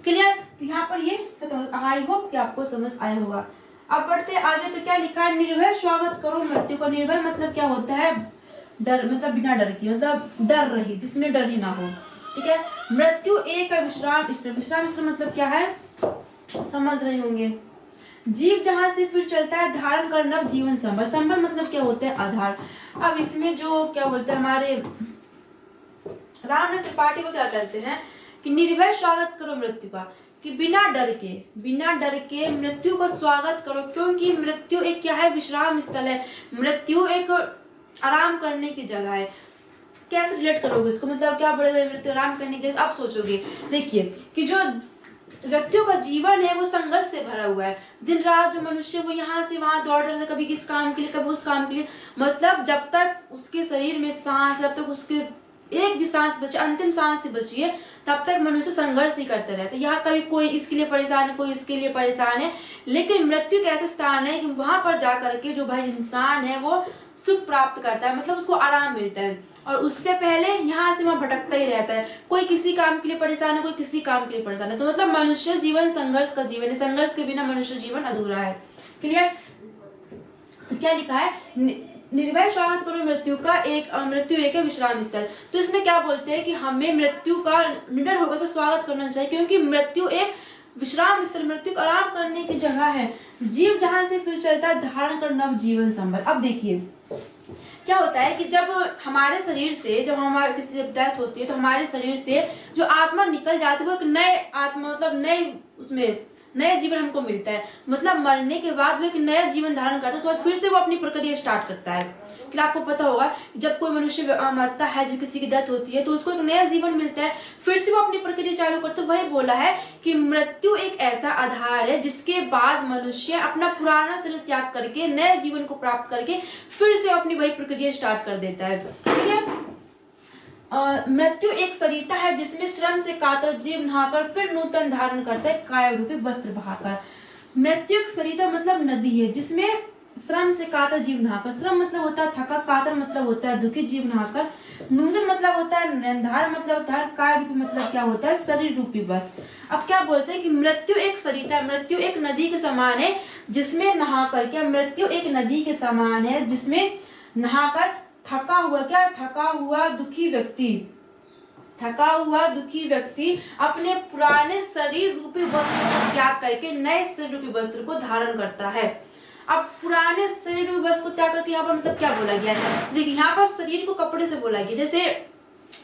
[SPEAKER 1] क्लियर? तो यहाँ पर ये आई होप कि आपको समझ आया होगा। अब बढ़ते आगे, तो क्या लिखा है? निर्भय स्वागत करो मृत्यु का। निर्भय मतलब क्या होता है? डर, मतलब बिना डर की, मतलब डर रही, जिसमें डर ही ना हो। ठीक है? मृत्यु एक विश्राम। विश्राम मतलब क्या है? समझ रहे होंगे। जीव जहां से फिर चलता है, धारण कर नव जीवन संबल। संबल मतलब क्या होता है? आधार। अब इसमें जो क्या बोलते हैं हमारे रामनाथ त्रिपाठी वो क्या करते हैं कि निर्भय स्वागत करो मृत्यु का, कि बिना डर के मृत्यु का स्वागत करो, क्योंकि मृत्यु एक क्या है? विश्राम स्थल है। मृत्यु एक आराम करने की जगह है। कैसे रिलेट करोगे इसको? मतलब क्या बड़े मृत्यु आराम करने की जगह? आप सोचोगे, देखिए कि जो व्यक्तियों का जीवन है वो संघर्ष से भरा हुआ है। दिन रात जो मनुष्य वो यहाँ से वहां दौड़ रहे, कभी किस काम के लिए, कभी उस काम के लिए। मतलब जब तक उसके शरीर में सांस, जब तक उसके एक भी सांस बचे, अंतिम सांस से बची है, तब तक मनुष्य संघर्ष ही करते रहते हैं। यहाँ कभी कोई इसके लिए परेशान है, कोई इसके लिए परेशान है, लेकिन मृत्यु एक ऐसा स्थान है कि वहां पर जाकर के जो भाई इंसान है वो सुख प्राप्त करता है, मतलब उसको आराम मिलता है। और उससे पहले यहाँ से वहां भटकता ही रहता है, कोई किसी काम के लिए परेशान है, कोई किसी काम के लिए परेशान है। तो मतलब मनुष्य जीवन संघर्ष का जीवन है, संघर्ष के बिना मनुष्य जीवन अधूरा है। क्लियर? तो क्या लिखा है, निर्भय स्वागत करो मृत्यु का, मृत्यु एक है विश्राम स्थल। तो इसमें क्या बोलते हैं कि हमें मृत्यु का निडर होकर के स्वागत करना चाहिए, क्योंकि मृत्यु एक विश्राम स्थल, मृत्यु का आराम करने की जगह है। जीव जहां से फिर चलता है, धारण कर नव जीवन संभल। अब देखिए क्या होता है कि जब हमारे शरीर से, जब हमारे किसी डेथ होती है, तो हमारे शरीर से जो आत्मा निकल जाती है वो एक नए आत्मा, मतलब नए उसमें नया जीवन हमको मिलता है। मतलब मरने के बाद वो एक नया जीवन धारण करता है, उसके बाद फिर से वो अपनी प्रक्रिया स्टार्ट करता है। कि आपको पता होगा जब कोई मनुष्य मरता है, जब किसी की डेथ होती है, तो उसको एक नया जीवन मिलता है, फिर से वो अपनी प्रक्रिया चालू करता है। वही बोला है कि मृत्यु एक ऐसा आधार है जिसके बाद मनुष्य अपना पुराना शरीर त्याग करके नए जीवन को प्राप्त करके फिर से अपनी वही प्रक्रिया स्टार्ट कर देता है। ठीक है? मृत्यु एक सरिता है जिसमें श्रम से कातर जीव नहाकर फिर नूतन धारण करता है काय रूपी वस्त्र बहाकर। मृत्यु एक सरिता मतलब नदी है जिसमें श्रम से कातर जीव नहाकर, श्रम मतलब होता है थका, कातर मतलब होता है दुखी, जीव नहाकर, नूतन मतलब होता है धारण मतलब होता है, काय रूपी मतलब क्या होता है, शरीर रूपी वस्त्र। अब क्या बोलते हैं कि मृत्यु एक सरिता, मृत्यु एक नदी के समान है जिसमें नहाकर, क्या मृत्यु एक नदी के समान है जिसमें नहाकर थका हुआ, क्या थका हुआ दुखी व्यक्ति, थका हुआ दुखी व्यक्ति अपने पुराने शरीर रूपी वस्त्र को त्याग करके नए शरीर रूपी वस्त्र को धारण करता है। अब पुराने शरीर रूपी वस्त्र को त्याग करके यहाँ पर मतलब क्या बोला गया है, देखिए यहाँ पर शरीर को कपड़े से बोला गया। जैसे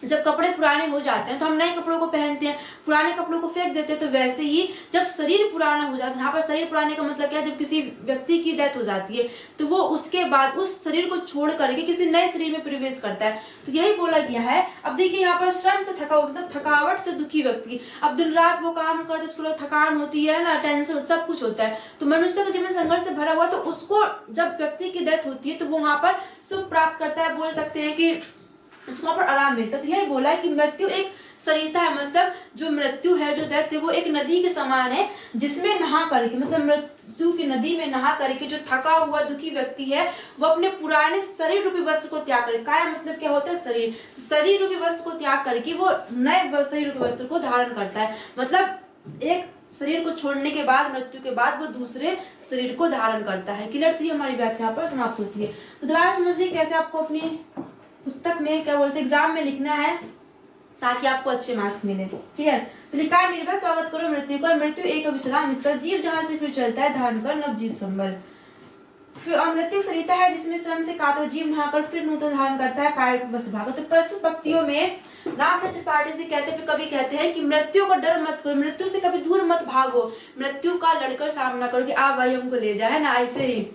[SPEAKER 1] जब कपड़े पुराने हो जाते हैं तो हम नए कपड़ों को पहनते हैं, पुराने कपड़ों को फेंक देते हैं, तो वैसे ही जब शरीर पुराना हो जाता है, यहाँ पर शरीर पुराने का मतलब क्या है, जब किसी व्यक्ति की डेथ हो जाती है तो वो उसके बाद उस शरीर को छोड़ करके किसी नए शरीर में प्रवेश करता है। तो यही बोला गया है। अब देखिए यहाँ पर श्रम से थका, मतलब थकावट से दुखी व्यक्ति, अब दिन रात वो काम करते, उसको थकान होती है ना, टेंशन सब कुछ होता है, तो मनुष्य का जीवन संघर्ष से भरा हुआ, तो उसको जब व्यक्ति की डेथ होती है तो वो वहां पर सुख प्राप्त करता है, बोल सकते हैं कि उसको वहां पर आराम मिलता है। तो यही बोला है कि मृत्यु एक सरिता है, मतलब जो मृत्यु है, जो डेथ है, वो एक नदी के समान है जिसमें नहा करके, मतलब मृत्यु की नदी में नहा करके जो थका हुआ दुखी व्यक्ति है वो अपने पुराने शरीर रूपी वस्त्र को त्याग करके, काया मतलब क्या होता है शरीर, तो शरीर रूपी वस्त्र को त्याग करके वो नए शरीर रूपी वस्त्र को धारण करता है। मतलब एक शरीर को छोड़ने के बाद, मृत्यु के बाद वो दूसरे शरीर को धारण करता है। क्लियर? तो ये हमारी व्याख्या पर समाप्त होती है। तो दोबारा समझिए कैसे आपको अपनी पुस्तक में, क्या बोलते हैं, एग्जाम में लिखना है ताकि आपको अच्छे मार्क्स मिले। क्लियर? तो लिखा है, निर्भय स्वागत करो मृत्यु का, मृत्यु एक विश्राम स्थल, जीव जहां से फिर चलता है, धारण कर नव जीव संबल। फिर मृत्यु सरिता है जिसमें श्रम से कातर जीव नहाकर फिर नूतन धारण करता है काय वस्त्र भाग। तो प्रस्तुत पंक्तियों में रामकृष्ण त्रिपाठी जी कहते हैं, फिर कभी कहते हैं कि मृत्यु का डर मत करो, मृत्यु से कभी दूर मत भागो, मृत्यु का लड़कर सामना करो कि आप भाई हमको ले जाए ना, ऐसे ही।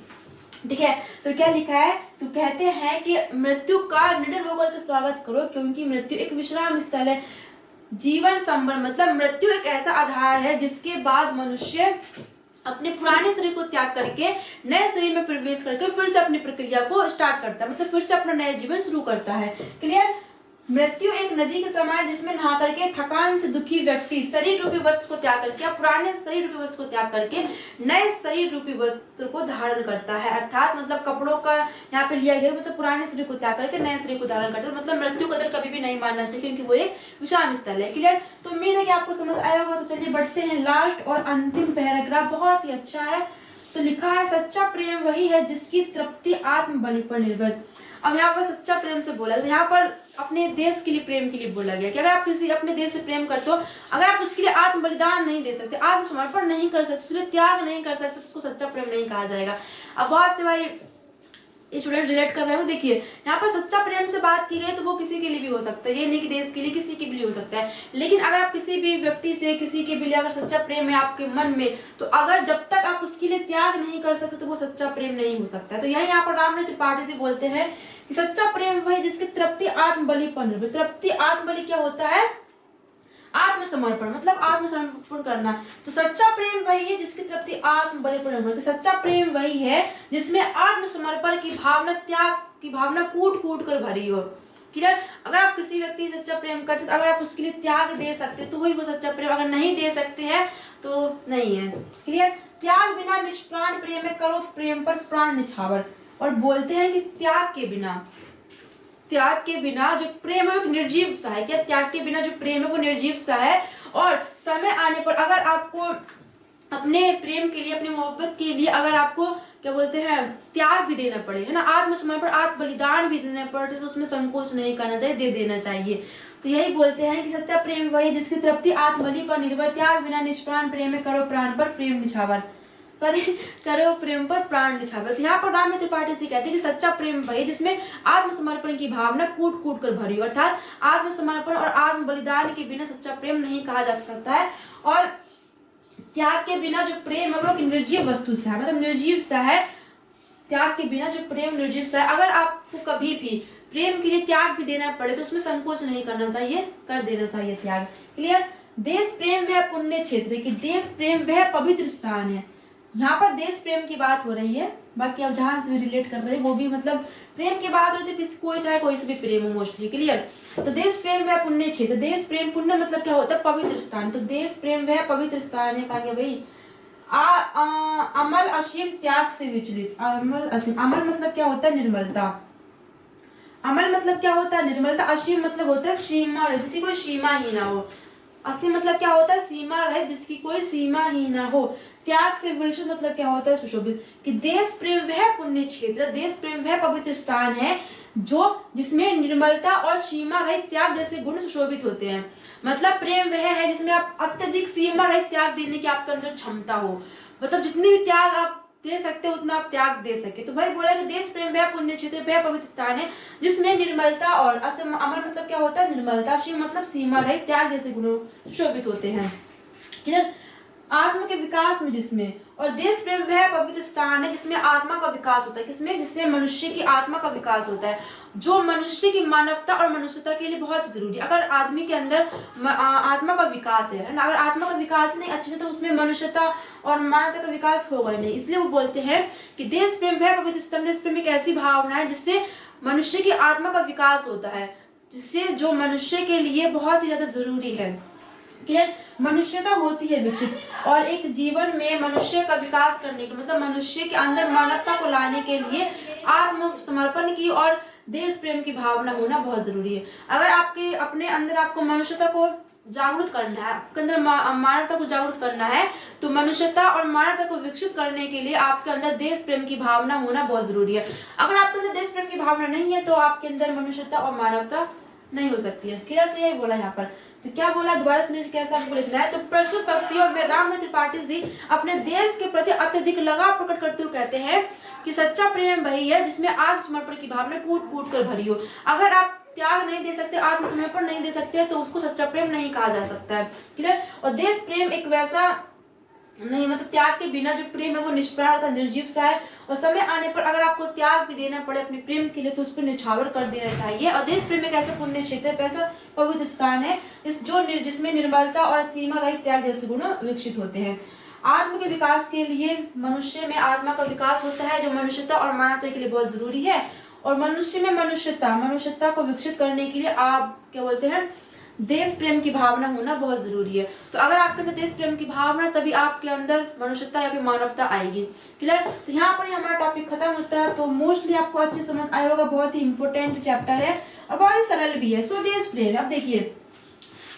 [SPEAKER 1] ठीक है? तो क्या लिखा है, तो कहते हैं कि मृत्यु का निडर होकर के स्वागत करो क्योंकि मृत्यु एक विश्राम स्थल है, जीवन संभल, मतलब मृत्यु एक ऐसा आधार है जिसके बाद मनुष्य अपने पुराने शरीर को त्याग करके नए शरीर में प्रवेश करके फिर से अपनी प्रक्रिया को स्टार्ट करता है, मतलब फिर से अपना नया जीवन शुरू करता है। क्लियर? मृत्यु एक नदी के समान जिसमें नहा करके थकान से दुखी व्यक्ति शरीर रूपी वस्त्र को त्याग करके या पुराने शरीर रूपी वस्त्र को त्याग करके नए शरीर रूपी वस्त्र को धारण करता है। अर्थात मतलब कपड़ों का यहाँ पे लिया गया, मतलब पुराने शरीर को त्याग करके नए शरीर को धारण करता है। मतलब मृत्यु का डर कभी भी नहीं मानना चाहिए क्योंकि वो एक विश्राम स्थल है। क्लियर? तो उम्मीद है कि आपको समझ आया होगा। तो चलिए बढ़ते हैं, लास्ट और अंतिम पैराग्राफ बहुत ही अच्छा है। तो लिखा है, सच्चा प्रेम वही है जिसकी तृप्ति आत्म बलि पर निर्भर। अब यहाँ पर सच्चा प्रेम से बोला, तो यहाँ पर अपने देश के लिए प्रेम के लिए बोला गया कि अगर आप किसी अपने देश से प्रेम करते हो, अगर आप उसके लिए आत्म बलिदान नहीं दे सकते, आत्मसमर्पण नहीं कर सकते, उसके लिए त्याग नहीं कर सकते, तो उसको सच्चा प्रेम नहीं कहा जाएगा। अब बहुत से भाई स्टूडेंट रिलेट कर रहे हो, देखिए यहाँ पर सच्चा प्रेम से बात की गई तो वो किसी के लिए भी हो सकता है, ये नहीं कि देश के लिए, किसी के भी हो सकता है। लेकिन अगर आप किसी भी व्यक्ति से, किसी के भी लिए अगर सच्चा प्रेम है आपके मन में, तो अगर जब तक आप उसके लिए त्याग नहीं कर सकते तो वो सच्चा प्रेम नहीं हो सकता। तो यही यहाँ पर रामकृष्ण त्रिपाठी जी बोलते हैं कि सच्चा प्रेम वही जिसकी तृप्ति आत्म बलि पर निर्भर। तृप्ति आत्म बलि क्या होता है? आत्मसमर्पण, मतलब आत्मसमर्पण करना। तो सच्चा प्रेम वही है जिसकी तृप्ति आत्म बलि पर निर्भर। सच्चा प्रेम वही है जिसमें आत्मसमर्पण की भावना, त्याग की भावना कूट कूट कर भरी हो। क्लियर। अगर आप किसी व्यक्ति से सच्चा प्रेम करते हैं, अगर आप उसके लिए त्याग दे सकते हैं तो वही वो सच्चा प्रेम, अगर नहीं दे सकते हैं तो नहीं है। क्लियर। त्याग बिना निष्प्राण प्रेम में करो प्रेम पर प्राण निछावर। और बोलते हैं कि त्याग के बिना जो प्रेम है वो निर्जीव सा है। क्या त्याग के बिना जो प्रेम है वो निर्जीव सा है। और समय आने पर अगर आपको अपने प्रेम के लिए, अपनी मोहब्बत के लिए अगर आपको क्या बोलते हैं त्याग भी देना पड़े, है ना, आत्मसमर्पण, आत्म बलिदान भी देना पड़े, तो उसमें संकोच नहीं करना चाहिए, दे देना चाहिए। तो यही बोलते हैं कि सच्चा प्रेम वही जिसकी तृप्ति आत्मबलि पर निर्भर, त्याग बिना निष्प्राण प्रेम में करो प्राण पर प्रेम निछावर, करो प्रेम पर प्राण निछावर। तो यहाँ पर राम त्रिपाठी जी कहते हैं कि सच्चा प्रेम वही जिसमें आत्मसमर्पण की भावना कूट कूट कर भरी, अर्थात आत्मसमर्पण और आत्म बलिदान के बिना सच्चा प्रेम नहीं कहा जा सकता है। और त्याग के बिना जो प्रेम है वो एक निर्जीव वस्तु सा है, मतलब निर्जीव सा है। त्याग के बिना जो प्रेम निर्जीव सा है। अगर आपको कभी भी प्रेम के लिए त्याग भी देना पड़े तो उसमें संकोच नहीं करना चाहिए, कर देना चाहिए त्याग। क्लियर। देश प्रेम वह पुण्य क्षेत्र, की देश प्रेम वह पवित्र स्थान है। यहाँ पर देश प्रेम की बात हो रही है, बाकी आप जहां से भी रिलेट कर रहे हैं वो भी मतलब प्रेम की बात होती है, कोई चाहे कोई से भी प्रेम हो मोस्टली। क्लियर। तो देश प्रेम वह पुण्य क्षेत्र, देश प्रेम पुण्य मतलब क्या होता है, पवित्र स्थान। तो देश प्रेम वह पवित्र स्थान है, कहा गया भाई। अमल असीम त्याग से विचलित, अमल असीम, अमल मतलब क्या होता है, निर्मलता। अमल मतलब क्या होता है, निर्मलता। असीम मतलब होता है सीमा, जिसकी कोई सीमा ही ना हो। असीम मतलब क्या होता है, सीमा रहे, जिसकी कोई सीमा ही ना हो। त्याग से विलक्षण मतलब क्या होता है, सुशोभित। कि देश प्रेम वह पुण्य क्षेत्र, देश प्रेम वह पवित्र स्थान है जो जिसमें निर्मलता और सीमा रहित त्याग जैसे गुण सुशोभित होते हैं। मतलब प्रेम वह है जिसमें आप अत्यधिक सीमा रहित त्याग देने की आपके अंदर क्षमता हो, मतलब जितनी भी त्याग आप दे सकते हो उतना आप त्याग दे सके। तो भाई बोला कि देश प्रेम वह पुण्य क्षेत्र वह पवित्र स्थान है जिसमें निर्मलता और अमर मतलब क्या होता है, निर्मलता, शिव मतलब सीमा रहित त्याग जैसे गुण शोभित होते हैं। क्लियर। आत्मा के विकास में जिसमें, और देश प्रेम वह पवित्र स्थान है जिसमें आत्मा का विकास होता है। किसमें, जिससे मनुष्य की आत्मा का विकास होता है, जो मनुष्य की मानवता और मनुष्यता के लिए बहुत जरूरी है। अगर आदमी के अंदर आत्मा का विकास है ना, अगर आत्मा का विकास नहीं अच्छे से तो उसमें मनुष्यता और मानवता का विकास होगा ही नहीं। इसलिए वो बोलते हैं कि देश प्रेम वह पवित्र स्थान, देश प्रेम एक ऐसी भावना है जिससे मनुष्य की आत्मा का विकास होता है, जिससे जो मनुष्य के लिए बहुत ही ज्यादा जरूरी है। क्लियर। मनुष्यता होती है विकसित, और एक जीवन में मनुष्य का विकास करने के मतलब मनुष्य के अंदर मानवता को लाने के लिए आत्मसमर्पण की और देश प्रेम की भावना होना बहुत जरूरी है। अगर आपके अपने अंदर आपको मनुष्यता को जागरूक करना है, आपके अंदर मानवता को जागरूक करना है, तो मनुष्यता और मानवता को विकसित करने के लिए आपके अंदर देश प्रेम की भावना होना बहुत जरूरी है। अगर आपके अंदर देश प्रेम की भावना नहीं है तो आपके अंदर मनुष्यता और मानवता नहीं हो सकती है। क्लियर। तो यही बोला यहाँ पर। तो क्या बोला, दोबारा सुनिए कैसे आपको लिखना है। तो प्रस्तुत पंक्तियों में राम त्रिपाठी जी अपने देश के प्रति अत्यधिक लगाव प्रकट करते हुए कहते हैं कि सच्चा प्रेम वही है जिसमें आत्मसमर्पण की भावना कूट कूट कर भरी हो। अगर आप त्याग नहीं दे सकते, आत्मसमर्पण नहीं दे सकते, तो उसको सच्चा प्रेम नहीं कहा जा सकता है। क्लियर। और देश प्रेम एक वैसा नहीं, मतलब त्याग के बिना जो प्रेम है वो निष्प्राण था, निर्जीव सा है। और समय आने पर अगर आपको त्याग भी देना पड़े अपने प्रेम के लिए तो उस पर निछावर कर देना चाहिए। और देश प्रेम एक ऐसा पुण्य क्षेत्र, ऐसा पवित्र स्थान है जिसमें निर्मलता और सीमा रहित त्याग जैसे गुण विकसित होते हैं। आत्म के विकास के लिए मनुष्य में आत्मा का विकास होता है जो मनुष्यता और मानवता के लिए बहुत जरूरी है। और मनुष्य में मनुष्यता को विकसित करने के लिए आप क्या बोलते हैं, देश प्रेम की भावना होना बहुत जरूरी है। तो अगर आपके अंदर देश प्रेम की भावना, तभी आपके अंदर मनुष्यता या फिर मानवता आएगी। क्लियर। तो यहाँ पर हमारा टॉपिक खत्म होता है। तो मोस्टली आपको अच्छी समझ आया होगा, बहुत ही इंपॉर्टेंट चैप्टर है और बहुत ही सरल भी है। सो देश प्रेम, अब देखिए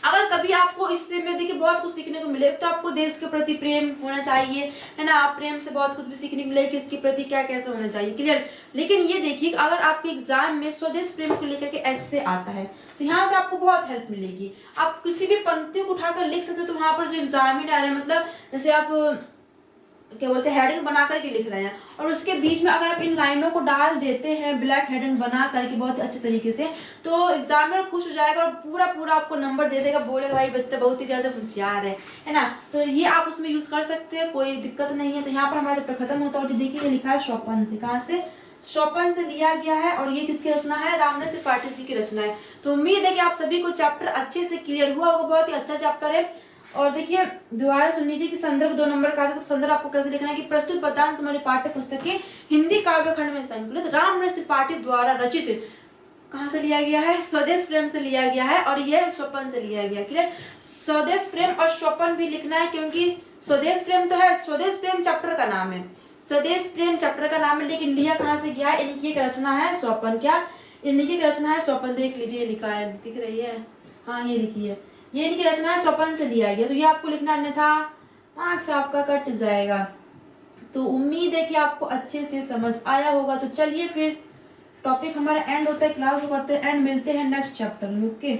[SPEAKER 1] अगर कभी आपको इससे में देखिए बहुत कुछ सीखने को मिले, तो आपको देश के प्रति प्रेम होना चाहिए, है ना। आप प्रेम से बहुत कुछ भी सीखने को मिले कि इसके प्रति क्या कैसे होना चाहिए। क्लियर। लेकिन ये देखिए अगर आपके एग्जाम में स्वदेश प्रेम को लेकर के ऐसे आता है तो यहाँ से आपको बहुत हेल्प मिलेगी। आप किसी भी पंक्तियों को उठाकर लिख सकते हो। तो वहां पर जो एग्जामिनर है, मतलब जैसे आप क्या बोलते हैं हेडिंग बना करके लिख रहे हैं और उसके बीच में अगर आप इन लाइनों को डाल देते हैं ब्लैक हेडिंग बना करके बहुत अच्छे तरीके से, तो एग्जामिनर खुश हो जाएगा और पूरा आपको नंबर दे देगा, बोलेगा भाई बच्चा बहुत ही ज्यादा होशियार है ना। तो ये आप उसमें यूज कर सकते हैं, कोई दिक्कत नहीं है। तो यहाँ पर हमारा चैप्टर खत्म होता है। और देखिए ये लिखा है शोपन से, कहाँ से, शोपन से लिया गया है। और ये किसकी रचना है, राम त्रिपाठी जी की रचना है। तो उम्मीद है कि आप सभी को चैप्टर अच्छे से क्लियर हुआ होगा, बहुत ही अच्छा चैप्टर है। और देखिए दोबारा सुन लीजिए कि संदर्भ 2 नंबर का आता है। तो संदर्भ आपको कैसे लिखना है कि प्रस्तुत पदांश हमारी पाठ्य पुस्तक के हिंदी काव्य खंड में संकलित रामनरेश त्रिपाठी द्वारा रचित कहाँ से लिया गया है, स्वदेश प्रेम से लिया गया है, और यह स्वपन से लिया गया। क्लियर, स्वदेश प्रेम और स्वपन भी लिखना है, क्योंकि स्वदेश प्रेम तो है, स्वदेश प्रेम चैप्टर का नाम है, स्वदेश प्रेम चैप्टर का नाम है, लेकिन लिया कहाँ से गया है, इनकी एक रचना है स्वपन। क्या, इनकी एक रचना है स्वपन, देख लीजिए लिखा है, दिख रही है, हाँ ये लिखी है, ये इनकी रचना है, स्वपन से लिया गया। तो ये आपको लिखना, अन्यथा मार्क्स आपका कट जाएगा। तो उम्मीद है कि आपको अच्छे से समझ आया होगा। तो चलिए फिर टॉपिक हमारा एंड होता है, क्लास को करते हैं एंड, मिलते हैं नेक्स्ट चैप्टर में। ओके,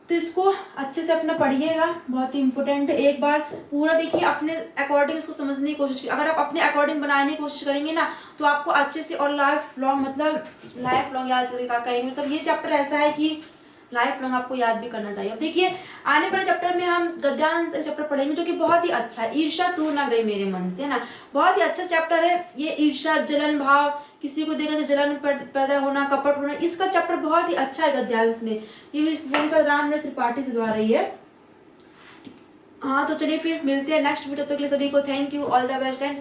[SPEAKER 1] तो इसको अच्छे से अपना पढ़िएगा, बहुत ही इंपॉर्टेंट है। एक बार पूरा देखिए, अपने अकॉर्डिंग इसको समझने की कोशिश कीजिए। अगर आप अपने अकॉर्डिंग बनाने की कोशिश करेंगे ना, तो आपको अच्छे से और लाइफ लॉन्ग, मतलब लाइफ लॉन्ग याद करेंगे। मतलब ये चैप्टर ऐसा है कि लाइफ लॉन्ग आपको याद भी करना चाहिए। अब देखिए, आने वाले चैप्टर में हम गद्यांश चैप्टर पढ़ेंगे, जो कि बहुत ही अच्छा है। ईर्ष्या तू ना गई मेरे मन से, है ना, बहुत ही अच्छा चैप्टर है ये। ईर्ष्या, जलन भाव, किसी को देखकर जलन पैदा होना, कपट होना, इसका चैप्टर बहुत ही अच्छा है गद्यांश में। ये राम त्रिपाठी से द्वारा ही है। हाँ, तो चलिए फिर मिलते हैं नेक्स्ट वीडियो। तक के लिए सभी को thank you, all the best and